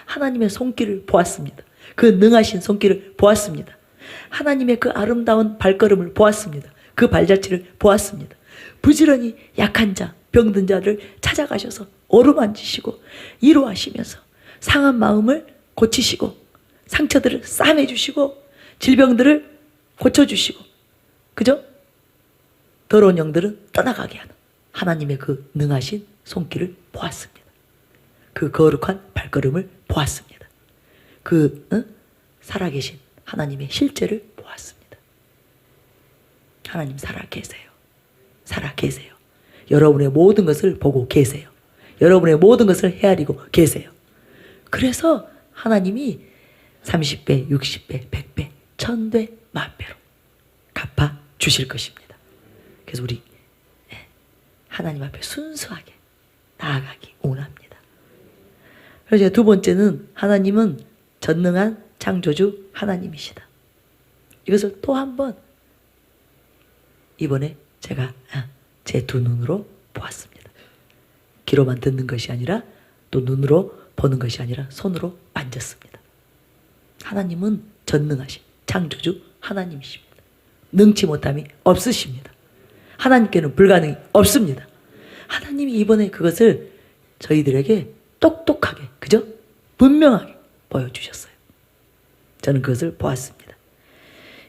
하나님의 손길을 보았습니다. 그 능하신 손길을 보았습니다. 하나님의 그 아름다운 발걸음을 보았습니다. 그 발자취를 보았습니다. 부지런히 약한 자, 병든 자를 찾아가셔서 어루만지시고 위로하시면서 상한 마음을 고치시고 상처들을 싸매주시고 질병들을 고쳐주시고, 그죠? 더러운 영들은 떠나가게 하는 하나님의 그 능하신 손길을 보았습니다. 그 거룩한 발걸음을 보았습니다. 그 살아계신 하나님의 실제를 보았습니다. 하나님 살아계세요. 살아계세요. 여러분의 모든 것을 보고 계세요. 여러분의 모든 것을 헤아리고 계세요. 그래서 하나님이 30배, 60배, 100배, 1000배, 만배로 갚아 주실 것입니다. 그래서 우리 하나님 앞에 순수하게 나아가기 원합니다. 그래서 두 번째는 하나님은 전능한 창조주 하나님이시다. 이것을 또 한 번 이번에 제가 제 두 눈으로 보았습니다. 귀로만 듣는 것이 아니라 또 눈으로 보는 것이 아니라 손으로 만졌습니다. 하나님은 전능하신 창조주 하나님이십니다. 능치 못함이 없으십니다. 하나님께는 불가능이 없습니다. 하나님이 이번에 그것을 저희들에게 똑똑하게, 그죠? 분명하게 보여주셨어요. 저는 그것을 보았습니다.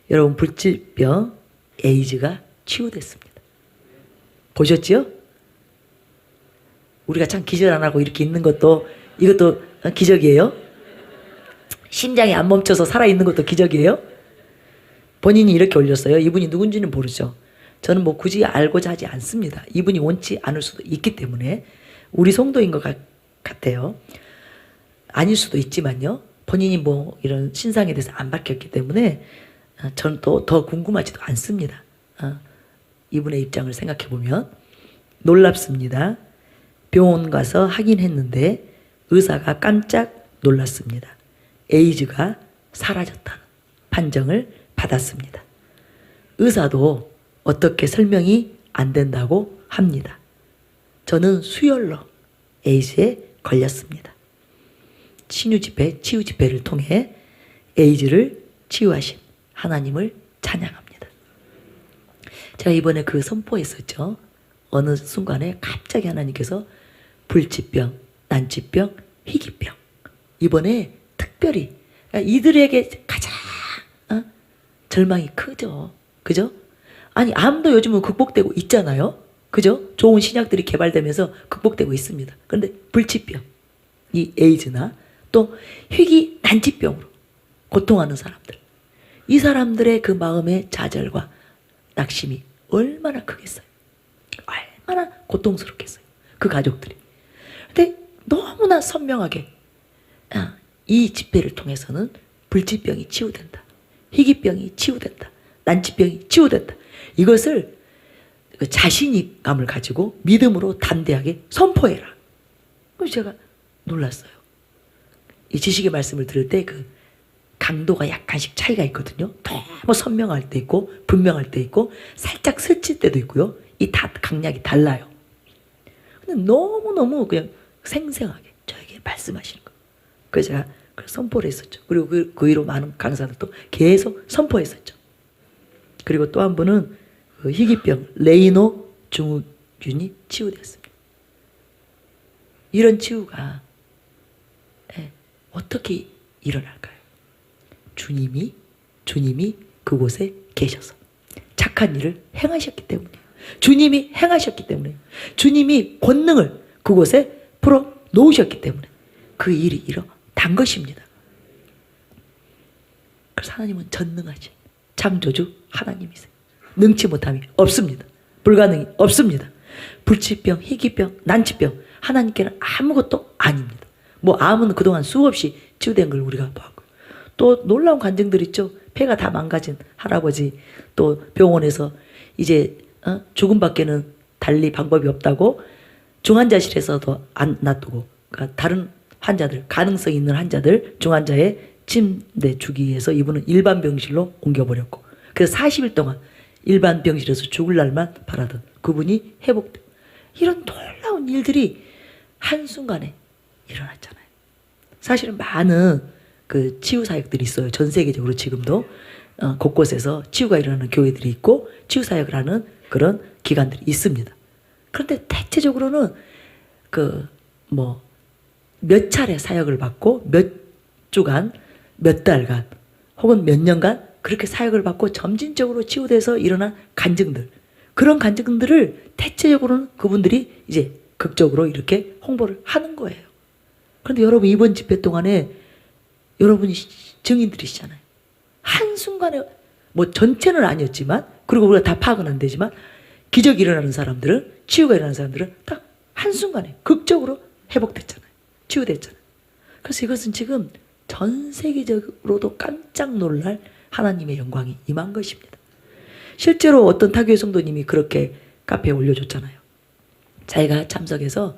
여러분, 불치병 에이즈가 치유됐습니다. 보셨지요? 우리가 참 기절 안 하고 이렇게 있는 것도, 이것도 기적이에요. 심장이 안 멈춰서 살아있는 것도 기적이에요. 본인이 이렇게 올렸어요. 이분이 누군지는 모르죠. 저는 뭐 굳이 알고자 하지 않습니다. 이분이 원치 않을 수도 있기 때문에. 우리 성도인 것 같아요. 아닐 수도 있지만요. 본인이 뭐 이런 신상에 대해서 안 밝혔기 때문에 저는 또 더 궁금하지도 않습니다. 이분의 입장을 생각해 보면 놀랍습니다. 병원 가서 확인했는데 의사가 깜짝 놀랐습니다. 에이즈가 사라졌다는 판정을 받았습니다. 의사도 어떻게 설명이 안 된다고 합니다. 저는 수혈로 에이즈에 걸렸습니다. 치유 집회를 통해 에이즈를 치유하신 하나님을 찬양합니다. 제가 이번에 그 선포했었죠. 어느 순간에 갑자기 하나님께서 불치병, 난치병, 희귀병, 이번에 특별히 이들에게 가장 절망이 크죠. 그죠? 아니, 암도 요즘은 극복되고 있잖아요. 그죠? 좋은 신약들이 개발되면서 극복되고 있습니다. 그런데 불치병, 이 에이즈나 또 희귀 난치병으로 고통하는 사람들, 이 사람들의 그 마음의 좌절과 낙심이 얼마나 크겠어요. 얼마나 고통스럽겠어요. 그 가족들이. 근데 너무나 선명하게 이 집회를 통해서는 불치병이 치유된다. 희귀병이 치유된다. 난치병이 치유된다. 이것을 자신감을 가지고 믿음으로 담대하게 선포해라. 그래서 제가 놀랐어요. 이 지식의 말씀을 들을 때 그 강도가 약간씩 차이가 있거든요. 너무 선명할 때 있고 분명할 때 있고 살짝 스칠 때도 있고요. 이 다 강약이 달라요. 근데 너무너무 그냥 생생하게 저에게 말씀하시는 거예요. 그래서 제가 선포를 했었죠. 그리고 그 위로 많은 강사들도 계속 선포했었죠. 그리고 또 한 분은 그 희귀병 레이노 증후군이 치유됐습니다. 이런 치유가 어떻게 일어날까요? 주님이 그곳에 계셔서 착한 일을 행하셨기 때문이에요. 주님이 행하셨기 때문에, 주님이 권능을 그곳에 풀어 놓으셨기 때문에 그 일이 일어난 것입니다. 그래서 하나님은 전능하신 창조주 하나님이세요. 능치 못함이 없습니다. 불가능이 없습니다. 불치병, 희귀병, 난치병, 하나님께는 아무것도 아닙니다. 뭐 암은 그동안 수없이 치유된 걸 우리가 봤고, 또 놀라운 간증들 있죠. 폐가 다 망가진 할아버지, 또 병원에서 이제 죽음밖에는 달리 방법이 없다고 중환자실에서도 안 놔두고, 그러니까 다른 환자들, 가능성 있는 환자들, 중환자의 침대 주기 위해서 이분은 일반 병실로 옮겨버렸고, 그래서 40일 동안 일반 병실에서 죽을 날만 바라던 그분이 회복돼. 이런 놀라운 일들이 한순간에 일어났잖아요. 사실은 많은 그 치유 사역들이 있어요. 전 세계적으로 지금도 곳곳에서 치유가 일어나는 교회들이 있고 치유 사역을 하는 그런 기관들이 있습니다. 그런데 대체적으로는 그 뭐 몇 차례 사역을 받고 몇 주간, 몇 달간 혹은 몇 년간 그렇게 사역을 받고 점진적으로 치유돼서 일어난 간증들, 그런 간증들을 대체적으로는 그분들이 이제 극적으로 이렇게 홍보를 하는 거예요. 그런데 여러분 이번 집회 동안에 여러분이 증인들이시잖아요. 한순간에 뭐 전체는 아니었지만, 그리고 우리가 다 파악은 안 되지만 기적이 일어나는 사람들은, 치유가 일어나는 사람들은 딱 한순간에 극적으로 회복됐잖아요. 치유됐잖아요. 그래서 이것은 지금 전 세계적으로도 깜짝 놀랄 하나님의 영광이 임한 것입니다. 실제로 어떤 타교의 성도님이 그렇게 카페에 올려줬잖아요. 자기가 참석해서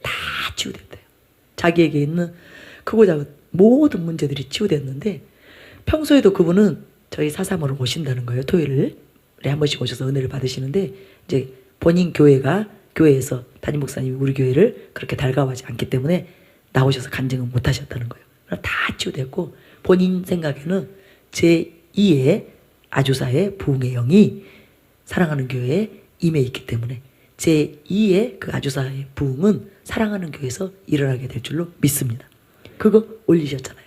다 치유됐대요. 자기에게 있는 크고 작은 모든 문제들이 치유됐는데, 평소에도 그분은 저희 사사모로 오신다는 거예요. 토요일에 한 번씩 오셔서 은혜를 받으시는데, 이제 본인 교회에서 담임 목사님이 우리 교회를 그렇게 달가워하지 않기 때문에 나오셔서 간증은 못 하셨다는 거예요. 다 치유됐고, 본인 생각에는 제2의 아주사의 부흥의 영이 사랑하는 교회에 임해 있기 때문에 제2의 그 아주사의 부흥은 사랑하는 교회에서 일어나게 될 줄로 믿습니다. 그거 올리셨잖아요.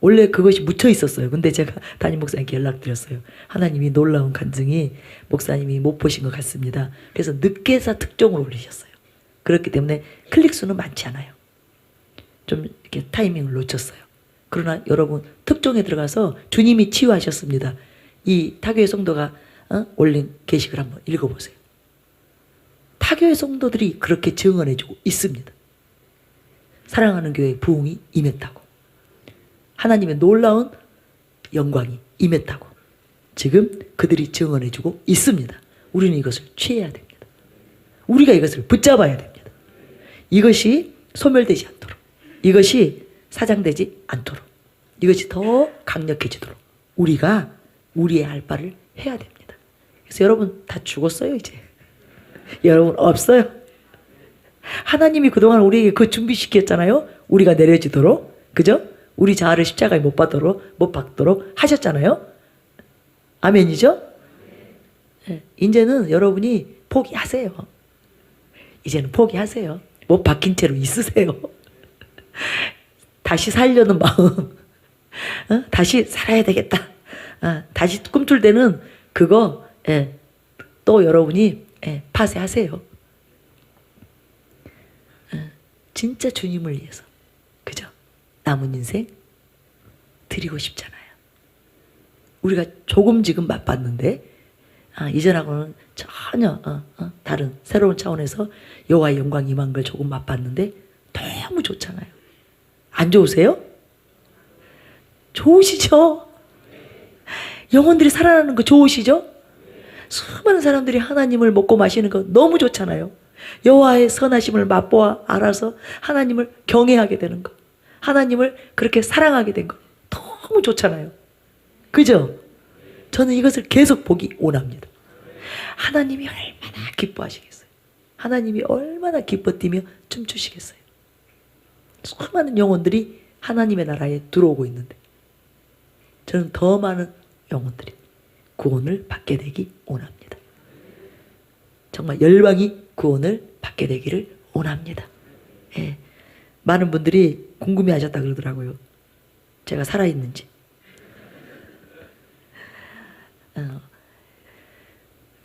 원래 그것이 묻혀 있었어요. 근데 제가 담임 목사님께 연락드렸어요. 하나님이 놀라운 간증이 목사님이 못 보신 것 같습니다. 그래서 늦게서 특종을 올리셨어요. 그렇기 때문에 클릭 수는 많지 않아요. 좀 이렇게 타이밍을 놓쳤어요. 그러나 여러분 특종에 들어가서 주님이 치유하셨습니다. 이 타교의 성도가 올린 게시글 한번 읽어보세요. 타교의 성도들이 그렇게 증언해주고 있습니다. 사랑하는 교회의 부흥이 임했다고, 하나님의 놀라운 영광이 임했다고 지금 그들이 증언해주고 있습니다. 우리는 이것을 취해야 됩니다. 우리가 이것을 붙잡아야 됩니다. 이것이 소멸되지 않도록, 이것이 사장되지 않도록, 이것이 더 강력해지도록 우리가 우리의 할 바를 해야 됩니다. 그래서 여러분 다 죽었어요 이제. 여러분 없어요. 하나님이 그동안 우리에게 그 준비시켰잖아요. 우리가 내려지도록, 그죠? 우리 자아를 십자가에 못 박도록 하셨잖아요. 아멘이죠? 네. 이제는 여러분이 포기하세요. 이제는 포기하세요. 못 박힌 채로 있으세요. 다시 살려는 마음, 다시 살아야 되겠다, 다시 꿈틀 때는 그거 또 여러분이 파쇄하세요. 진짜 주님을 위해서, 그죠? 남은 인생 드리고 싶잖아요. 우리가 조금 지금 맛봤는데 이전하고는 전혀 다른 새로운 차원에서 여호와의 영광이 임한 걸 조금 맛봤는데 너무 좋잖아요. 안 좋으세요? 좋으시죠? 영혼들이 살아나는 거 좋으시죠? 수많은 사람들이 하나님을 먹고 마시는 거 너무 좋잖아요. 여호와의 선하심을 맛보아 알아서 하나님을 경외하게 되는 거, 하나님을 그렇게 사랑하게 된 거 너무 좋잖아요. 그죠? 저는 이것을 계속 보기 원합니다. 하나님이 얼마나 기뻐하시겠어요? 하나님이 얼마나 기뻐 뛰며 춤추시겠어요? 수많은 영혼들이 하나님의 나라에 들어오고 있는데 저는 더 많은 영혼들이 구원을 받게 되기 원합니다. 정말 열방이 구원을 받게 되기를 원합니다. 예. 많은 분들이 궁금해하셨다 그러더라고요. 제가 살아있는지.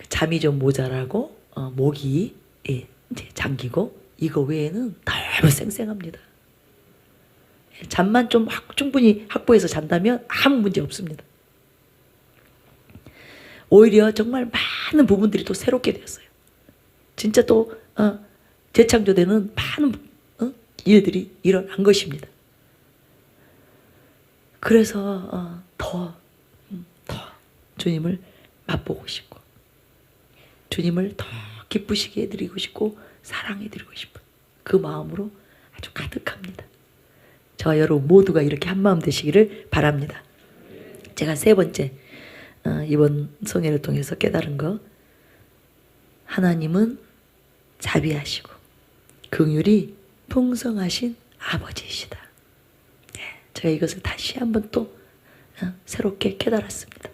잠이 좀 모자라고 목이 이제 잠기고 이거 외에는 너무 쌩쌩합니다. 잠만 좀 충분히 확보해서 잔다면 아무 문제 없습니다. 오히려 정말 많은 부분들이 또 새롭게 되었어요. 진짜 또 재창조되는 많은 일들이 일어난 것입니다. 그래서 더 주님을 맛보고 싶고 주님을 더 기쁘시게 해드리고 싶고 사랑해드리고 싶은 그 마음으로 아주 가득합니다. 저와 여러분 모두가 이렇게 한마음 되시기를 바랍니다. 제가 세 번째 이번 성회를 통해서 깨달은 거, 하나님은 자비하시고 긍휼이 풍성하신 아버지이시다. 제가 이것을 다시 한번 또 새롭게 깨달았습니다.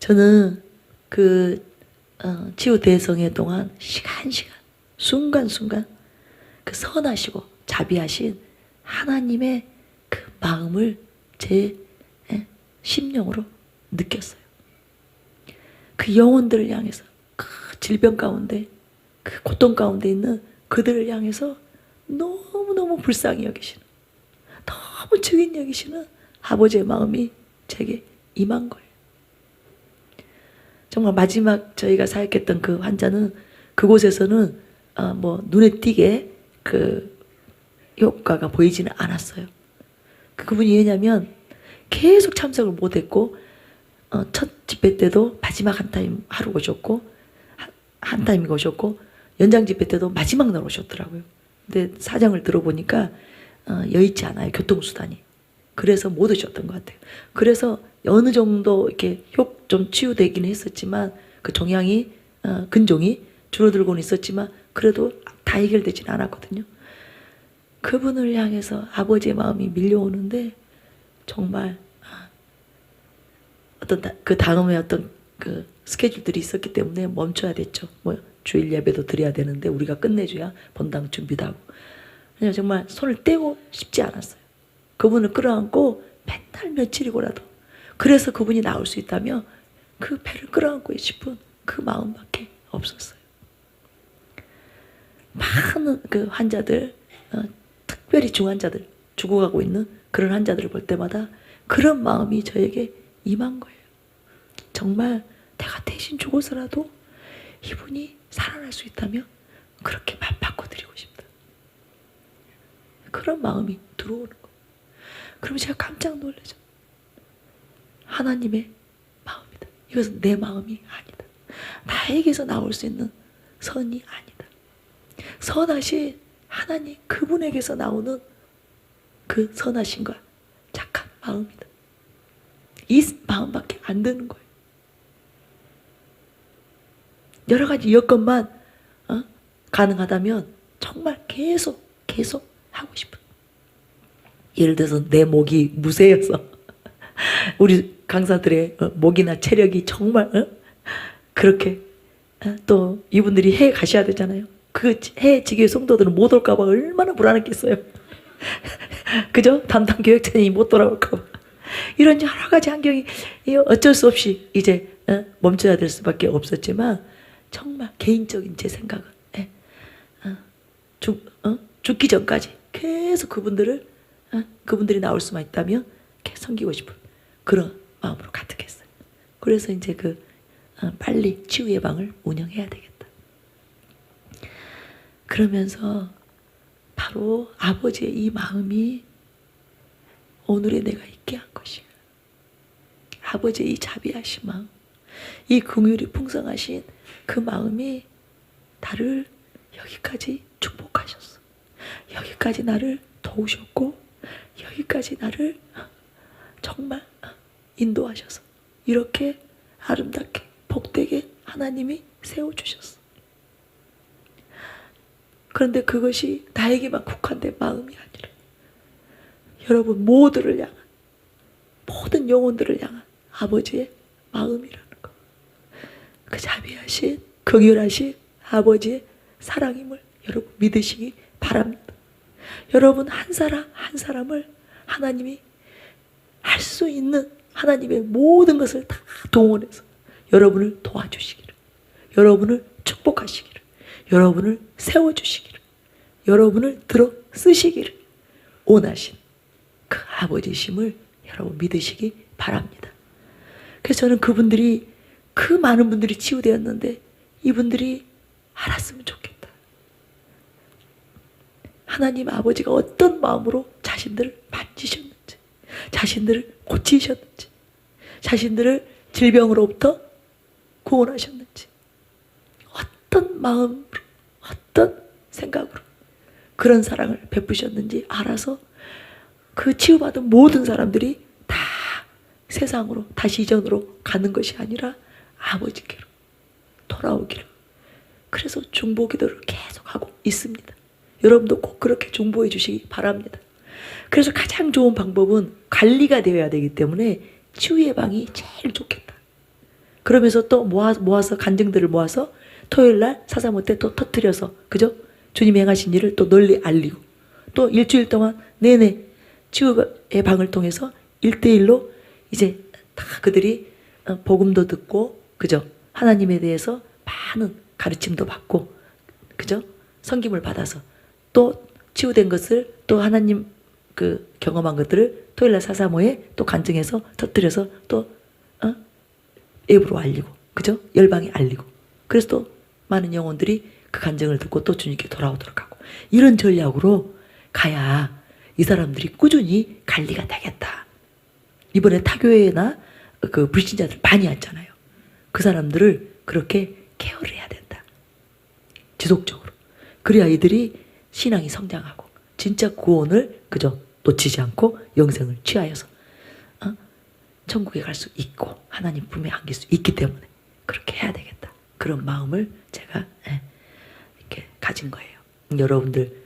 저는 그 치유 대성회 동안 시간 순간순간 그 선하시고 자비하신 하나님의 그 마음을 제 심령으로 느꼈어요. 그 영혼들을 향해서, 그 질병 가운데, 그 고통 가운데 있는 그들을 향해서 너무너무 불쌍히 여기시는, 너무 증인 여기시는 아버지의 마음이 제게 임한 거예요. 정말 마지막 저희가 사역했던 그 환자는 그곳에서는 눈에 띄게 그 효과가 보이지는 않았어요. 그분이 왜냐면 계속 참석을 못했고 첫 집회 때도 마지막 한 타임 하루 오셨고 한 타임 오셨고 연장 집회 때도 마지막 날 오셨더라고요. 근데 사정을 들어보니까 여의치 않아요, 교통수단이. 그래서 못 오셨던 것 같아요. 그래서 어느 정도 이렇게 좀 치유되긴 했었지만 그 종양이 근종이 줄어들고는 있었지만 그래도 다 해결되지는 않았거든요. 그분을 향해서 아버지의 마음이 밀려오는데 정말 그 다음에 어떤 그 스케줄들이 있었기 때문에 멈춰야 됐죠. 주일 예배도 드려야 되는데 우리가 끝내줘야 본당 준비도 하고. 그냥 정말 손을 떼고 싶지 않았어요. 그분을 끌어안고 맨날 며칠이고라도, 그래서 그분이 나올 수 있다면 그 배를 끌어안고 싶은 그 마음밖에 없었어요. 많은 그 환자들, 특별히 중환자들, 죽어가고 있는 그런 환자들을 볼 때마다 그런 마음이 저에게 임한 거예요. 정말 내가 대신 죽어서라도 이분이 살아날 수 있다면 그렇게 맘 바꿔드리고 싶다. 그런 마음이 들어오는 거예요. 그러면 제가 깜짝 놀라죠. 하나님의 마음이다. 이것은 내 마음이 아니다. 나에게서 나올 수 있는 선이 아니다. 선하신 하나님 그분에게서 나오는 그 선하심과 착한 마음이다. 이 마음밖에 안 드는 거예요. 여러 가지 여건만 가능하다면 정말 계속 하고 싶어요. 예를 들어서 내 목이 무쇠여서 우리 강사들의 목이나 체력이 정말 그렇게 또 이분들이 해외 가셔야 되잖아요. 그 해외 지교회 성도들은 못 올까 봐 얼마나 불안했겠어요. 그죠? 담당 교역자님이 못 돌아올까 봐. 이런 여러 가지 환경이 어쩔 수 없이 이제 멈춰야 될 수밖에 없었지만 정말 개인적인 제 생각은 죽기 전까지 계속 그분들이 나올 수만 있다면 계속 섬기고 싶은 그런 마음으로 가득했어요. 그래서 이제 빨리 치유 예방을 운영해야 되겠다. 그러면서 바로 아버지의 이 마음이 오늘의 내가 있게 한 것이야. 아버지의 이 자비하신 마음, 이 긍휼이 풍성하신 그 마음이 나를 여기까지 축복하셨어. 여기까지 나를 도우셨고 여기까지 나를 정말 인도하셔서 이렇게 아름답게 복되게 하나님이 세워주셨어. 그런데 그것이 나에게만 국한된 마음이 아니라 여러분 모두를 향한, 모든 영혼들을 향한 아버지의 마음이라는 것. 그 자비하신 긍휼하신 아버지의 사랑임을 여러분 믿으시기 바랍니다. 여러분 한 사람 한 사람을 하나님이 할 수 있는 하나님의 모든 것을 다 동원해서 여러분을 도와주시기를, 여러분을 축복하시기를, 여러분을 세워주시기를, 여러분을 들어 쓰시기를 원하신 그 아버지심을 여러분 믿으시기 바랍니다. 그래서 저는 그분들이, 그 많은 분들이 치유되었는데 이분들이 알았으면 좋겠다. 하나님 아버지가 어떤 마음으로 자신들을 만지셨는지, 자신들을 고치셨는지, 자신들을 질병으로부터 구원하셨는지, 어떤 마음으로, 어떤 생각으로 그런 사랑을 베푸셨는지 알아서 그 치유받은 모든 사람들이 다 세상으로 다시 이전으로 가는 것이 아니라 아버지께로 돌아오기를. 그래서 중보기도를 계속하고 있습니다. 여러분도 꼭 그렇게 중보해 주시기 바랍니다. 그래서 가장 좋은 방법은 관리가 되어야 되기 때문에 치유 예방이 제일 좋겠다. 그러면서 또 모아서 간증들을 모아서 토요일날 사사모 때 또 터뜨려서, 그죠? 주님이 행하신 일을 또 널리 알리고, 또 일주일 동안 내내 치유의 방을 통해서 1대1로 이제 다 그들이 복음도 듣고, 그죠? 하나님에 대해서 많은 가르침도 받고, 그죠? 섬김을 받아서 또 치유된 것을 또 하나님 그 경험한 것들을 토요일날 사사모에 또 간증해서 터뜨려서 또 외부로 알리고, 그죠? 열방에 알리고, 그래서 또 많은 영혼들이 그 간증을 듣고 또 주님께 돌아오도록 하고, 이런 전략으로 가야 이 사람들이 꾸준히 관리가 되겠다. 이번에 타교회나 그 불신자들 많이 왔잖아요. 그 사람들을 그렇게 케어를 해야 된다. 지속적으로. 그래야 이들이 신앙이 성장하고 진짜 구원을, 그죠? 놓치지 않고 영생을 취하여서 천국에 갈 수 있고 하나님 품에 안길 수 있기 때문에 그렇게 해야 되겠다. 그런 마음을 제가 이렇게 가진 거예요. 여러분들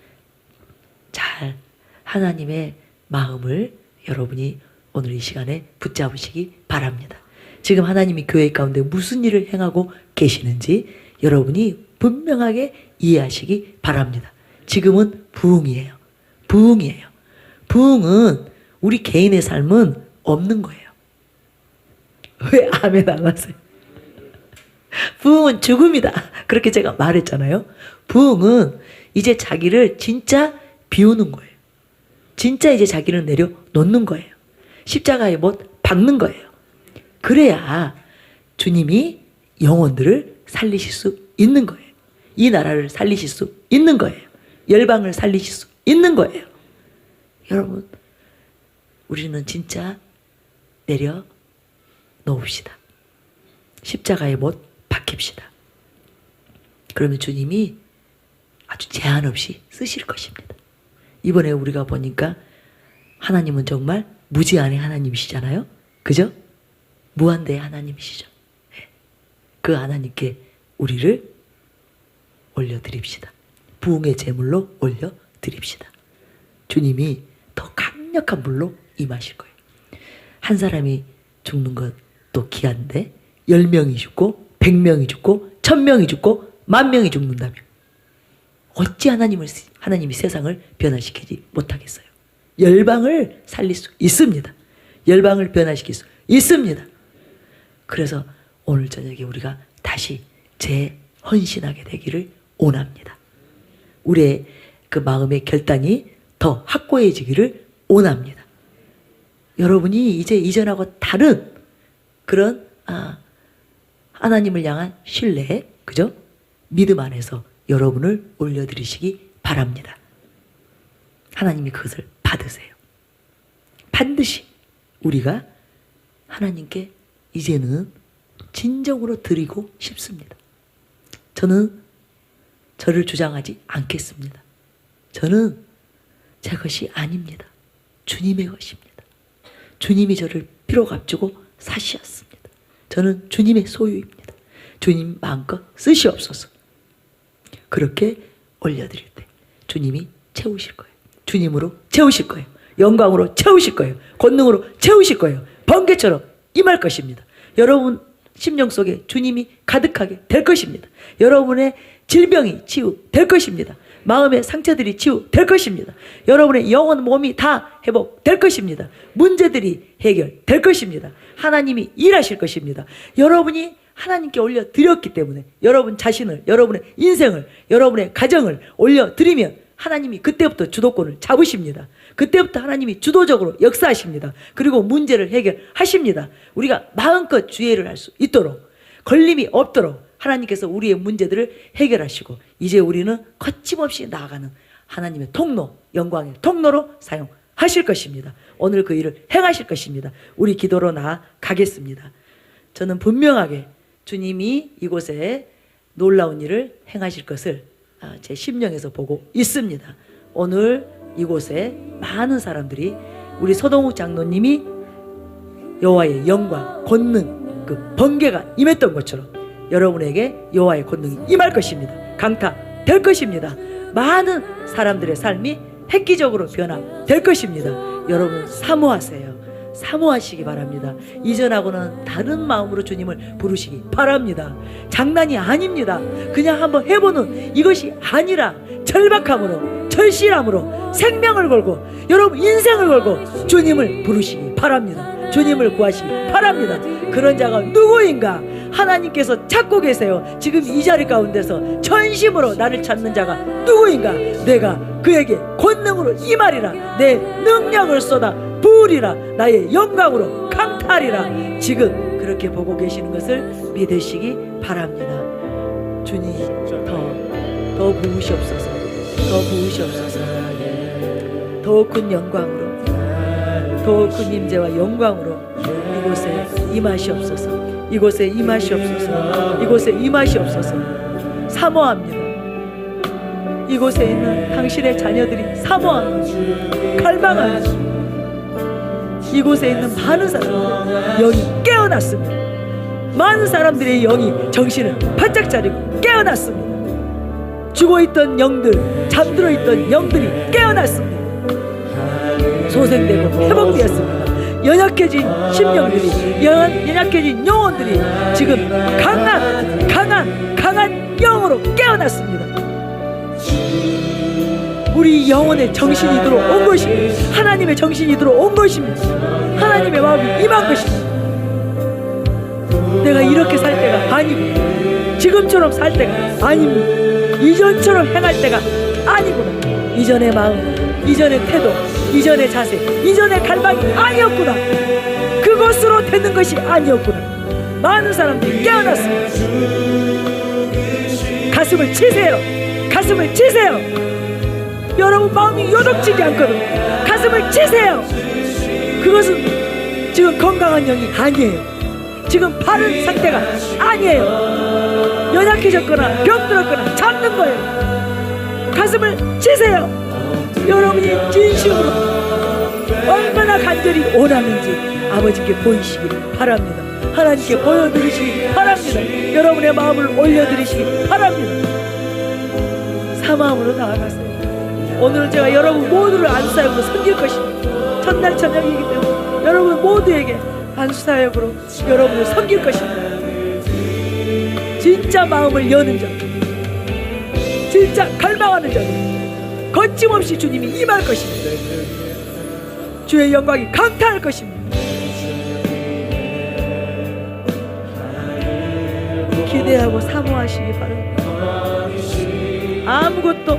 잘 하나님의 마음을 여러분이 오늘 이 시간에 붙잡으시기 바랍니다. 지금 하나님이 교회 가운데 무슨 일을 행하고 계시는지 여러분이 분명하게 이해하시기 바랍니다. 지금은 부흥이에요. 부흥이에요. 부흥은 우리 개인의 삶은 없는 거예요. 왜 아멘 안 하세요? 부흥은 죽음이다. 그렇게 제가 말했잖아요. 부흥은 이제 자기를 진짜 비우는 거예요. 진짜 이제 자기를 내려놓는 거예요. 십자가에 못 박는 거예요. 그래야 주님이 영혼들을 살리실 수 있는 거예요. 이 나라를 살리실 수 있는 거예요. 열방을 살리실 수 있는 거예요. 여러분, 우리는 진짜 내려놓읍시다. 십자가에 못 박힙시다. 그러면 주님이 아주 제한 없이 쓰실 것입니다. 이번에 우리가 보니까 하나님은 정말 무제한의 하나님이시잖아요. 그죠? 무한대의 하나님이시죠. 그 하나님께 우리를 올려드립시다. 부흥의 제물로 올려드립시다. 주님이 더 강력한 불로 임하실 거예요. 한 사람이 죽는 것도 귀한데 10명이 죽고 100명이 죽고 1000명이 죽고 10,000명이 죽는다며 어찌 하나님이 세상을 변화시키지 못하겠어요. 열방을 살릴 수 있습니다. 열방을 변화시킬 수 있습니다. 그래서 오늘 저녁에 우리가 다시 재헌신하게 되기를 원합니다. 우리의 그 마음의 결단이 더 확고해지기를 원합니다. 여러분이 이제 이전하고 다른 그런 하나님을 향한 신뢰, 그죠? 믿음 안에서 여러분을 올려드리시기 바랍니다. 하나님이 그것을 받으세요. 반드시 우리가 하나님께 이제는 진정으로 드리고 싶습니다. 저는 저를 주장하지 않겠습니다. 저는 제 것이 아닙니다. 주님의 것입니다. 주님이 저를 피로 값주고 사시었습니다. 저는 주님의 소유입니다. 주님 마음껏 쓰시옵소서. 그렇게 올려드릴 때 주님이 채우실 거예요. 주님으로 채우실 거예요. 영광으로 채우실 거예요. 권능으로 채우실 거예요. 번개처럼 임할 것입니다. 여러분 심령 속에 주님이 가득하게 될 것입니다. 여러분의 질병이 치유될 것입니다. 마음의 상처들이 치유될 것입니다. 여러분의 영혼 몸이 다 회복될 것입니다. 문제들이 해결될 것입니다. 하나님이 일하실 것입니다. 여러분이 하나님께 올려드렸기 때문에 여러분 자신을, 여러분의 인생을, 여러분의 가정을 올려드리면 하나님이 그때부터 주도권을 잡으십니다. 그때부터 하나님이 주도적으로 역사하십니다. 그리고 문제를 해결하십니다. 우리가 마음껏 주의를 할 수 있도록, 걸림이 없도록 하나님께서 우리의 문제들을 해결하시고 이제 우리는 거침없이 나아가는 하나님의 통로, 영광의 통로로 사용하실 것입니다. 오늘 그 일을 행하실 것입니다. 우리 기도로 나아가겠습니다. 저는 분명하게 주님이 이곳에 놀라운 일을 행하실 것을 제 심령에서 보고 있습니다. 오늘 이곳에 많은 사람들이 우리 서동욱 장로님이 여호와의 영광, 권능, 그 번개가 임했던 것처럼 여러분에게 여호와의 권능이 임할 것입니다. 강타될 것입니다. 많은 사람들의 삶이 획기적으로 변화될 것입니다. 여러분 사모하세요. 사모하시기 바랍니다. 이전하고는 다른 마음으로 주님을 부르시기 바랍니다. 장난이 아닙니다. 그냥 한번 해보는 이것이 아니라 절박함으로, 절실함으로 생명을 걸고 여러분 인생을 걸고 주님을 부르시기 바랍니다. 주님을 구하시기 바랍니다. 그런 자가 누구인가? 하나님께서 찾고 계세요. 지금 이 자리 가운데서 전심으로 나를 찾는 자가 누구인가? 내가 그에게 권능으로 임하리라. 내 능력을 쏟아 부으리라. 나의 영광으로 강탈이라. 지금 그렇게 보고 계시는 것을 믿으시기 바랍니다. 주님 더 부으시옵소서. 더 부으시옵소서. 더 큰 영광으로, 더 큰 임재와 영광으로 이곳에 임하시옵소서. 이곳에 임하시옵소서. 이곳에 임하시옵소서. 사모합니다. 이곳에 있는 당신의 자녀들이 사모합니다. 갈망합니다. 이곳에 있는 많은 사람들 영이 깨어났습니다. 많은 사람들의 영이 정신을 바짝 차리고 깨어났습니다. 죽어있던 영들, 잠들어 있던 영들이 깨어났습니다. 소생되고 회복되었습니다. 연약해진 심령들이, 연약해진 영혼들이 지금 강한 영으로 깨어났습니다. 우리 영혼의 정신이 들어온 것입니다. 하나님의 정신이 들어온 것입니다. 하나님의 마음이 임한 것입니다. 내가 이렇게 살 때가 아니고 지금처럼 살 때가 아닙니다. 이전처럼 행할 때가 아니구나. 이전의 마음, 이전의 태도, 이전의 자세, 이전의 갈망이 아니었구나. 그것으로 되는 것이 아니었구나. 많은 사람들이 깨어났습니다. 가슴을 치세요. 가슴을 치세요. 여러분 마음이 요동치지 않거든. 가슴을 치세요. 그것은 지금 건강한 영이 아니에요. 지금 바른 상태가 아니에요. 연약해졌거나 병들었거나 잡는 거예요. 가슴을 치세요. 여러분이 진심으로 얼마나 간절히 원하는지 아버지께 보이시기를 바랍니다. 하나님께 보여드리시기 바랍니다. 여러분의 마음을 올려드리시기 바랍니다. 사마음으로 나아가세요. 오늘은 제가 여러분 모두를 안수사역으로 섬길 것입니다. 첫날 저녁이기 때문에 여러분 모두에게 안수사역으로 여러분을 섬길 것입니다. 진짜 마음을 여는 자, 진짜 갈망하는 자들 거침없이 주님이 임할 것입니다. 주의 영광이 강타할 것입니다. 기대하고 사모하시기 바랍니다. 아무것도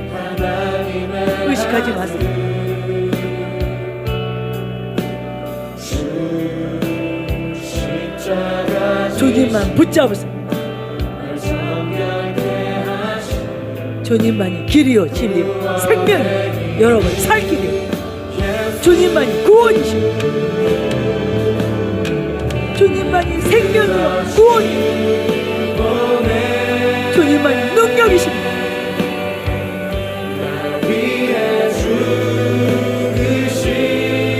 의식하지 마세요. 주님만 붙잡으세요. 주님만이 길이요 진리요 생명이요 여러분 살 길이요. 주님만이 구원이시오. 주님만이 생명이요 구원이요. 주님만이 능력이십니다.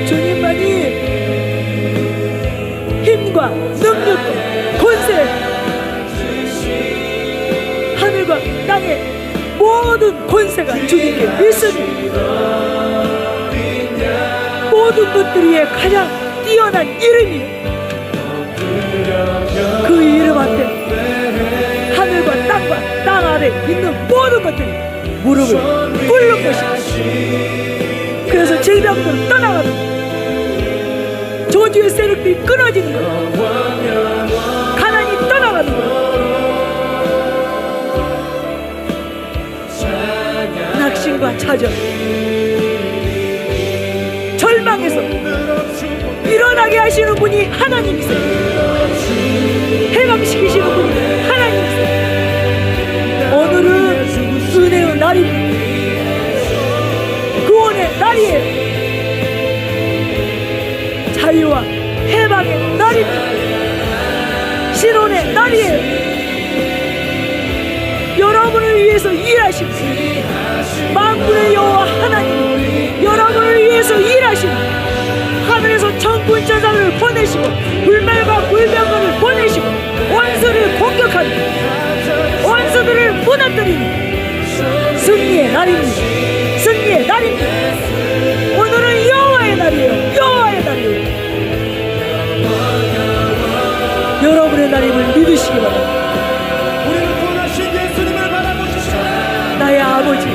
주님만이 힘과 능력과 권세, 하늘과 땅의 모든 권세가 주님께 있으니 모든 것들 위에 가장 뛰어난 이름이 그 이름 앞에 하늘과 땅과 땅 아래 있는 모든 것들이 무릎을 꿇는 것입니다. 그래서 질병들은 떠나가는 거예요. 저주의 세력들이 끊어지는 거예요. 가난이 떠나가는 거예요. 낙심과 좌절, 절망에서 일어나게 하시는 분이 하나님이세요. 해방시키시는 분이 하나님이세요. 오늘은 은혜의 날입니다. 구원의 날이에요. 자유와 해방의 날입니다. 신혼의 날이에요. 여러분을 위해서 일하십시오. 만군의 여호와 하나님 여러분을 위해서 일하시고 하늘에서 천군 천사를 보내시고 불말과 불병거를 보내시고 원수를 공격하는 원수들을 무너뜨리는 승리의 날입니다. 승리의 날입니다. 오늘은 여호와의 날이에요. 여호와의 날이에요. 여러분의 날임을 믿으시기 바랍니다. 우리를 구원하신 예수님을 바라보십시오. 나의 아버지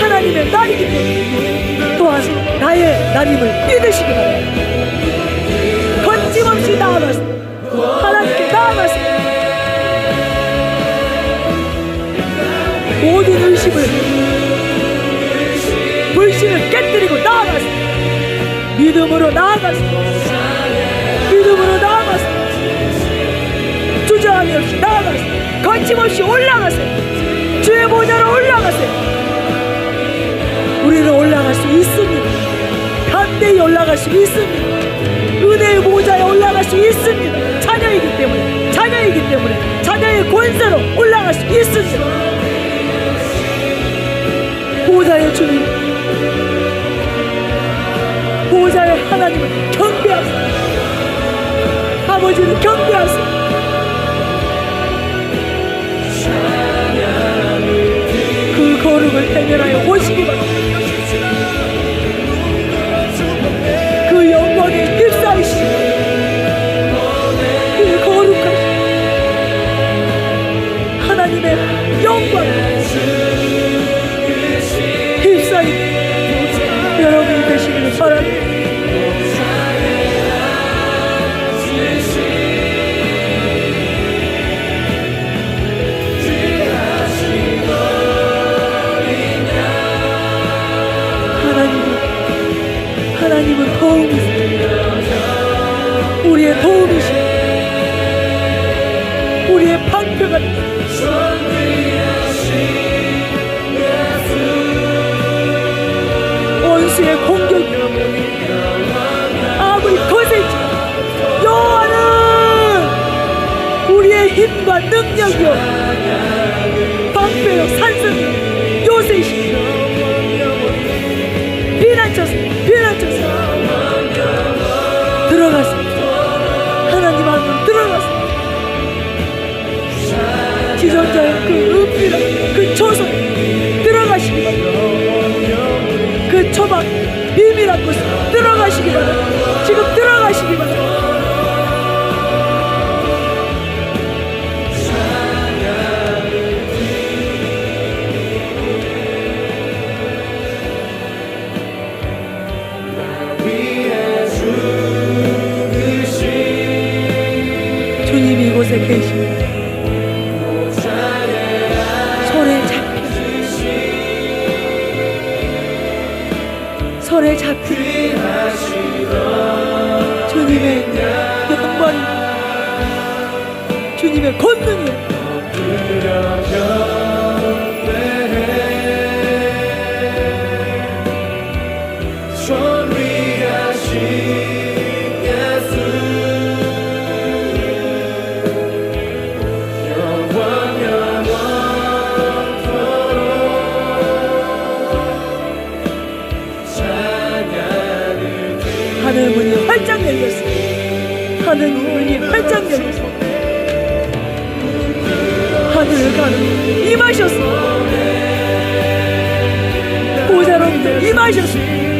하나님의 날이기 때문에 또한 나의 날임을 믿으시기 바랍니다. 거침없이 나아가서 하나님께 나아가서 모든 의심을 불신을 깨뜨리고 나아가서 믿음으로 나아가서 믿음으로 나아가서 주저함이 없이 나아가서 거침없이 올라가세요. 주의 보좌로 올라가세요. 우리는 올라갈 수 있습니다. 담대히 올라갈 수 있습니다. 은혜의 보좌에 올라갈 수 있습니다. 자녀이기 때문에 자녀의 권세로 올라갈 수 있습니다. 보좌의 주님, 보좌의 하나님을 경배하세요. 아버지를 경배하세요. 그 거룩을 대면하여 오시기 바랍니다. 그 영광에 휩싸이시고 그 거룩하신 하나님의 영광에 휩싸이는 여러분이 되시기를 바랍니다. 하나님은 도움이세요. 우리의 도움이시오. 우리의 방패가 원수의 공격 아무리 거세지 여호와는 우리의 힘과 능력이요 방패요 산성이요 요새이시오. 비난쳤어요. 들어가세요. 하나님 안으로 들어가세요. 지존자의 그 은밀한 그 초소 들어가시기 바랍니다. 그 초막 비밀한 곳에 들어가시기 바랍니다. 지금 들어가시기 바랍니다. 주님이 이곳에 계십니다. 손에 잡힌 주님의 영광이 주님의 권능이 하늘 문이 활짝 열렸어요. 하늘 문이 활짝 열렸어요. 하늘을 가는 임하셨어요. 보좌로부터 임하셨어요.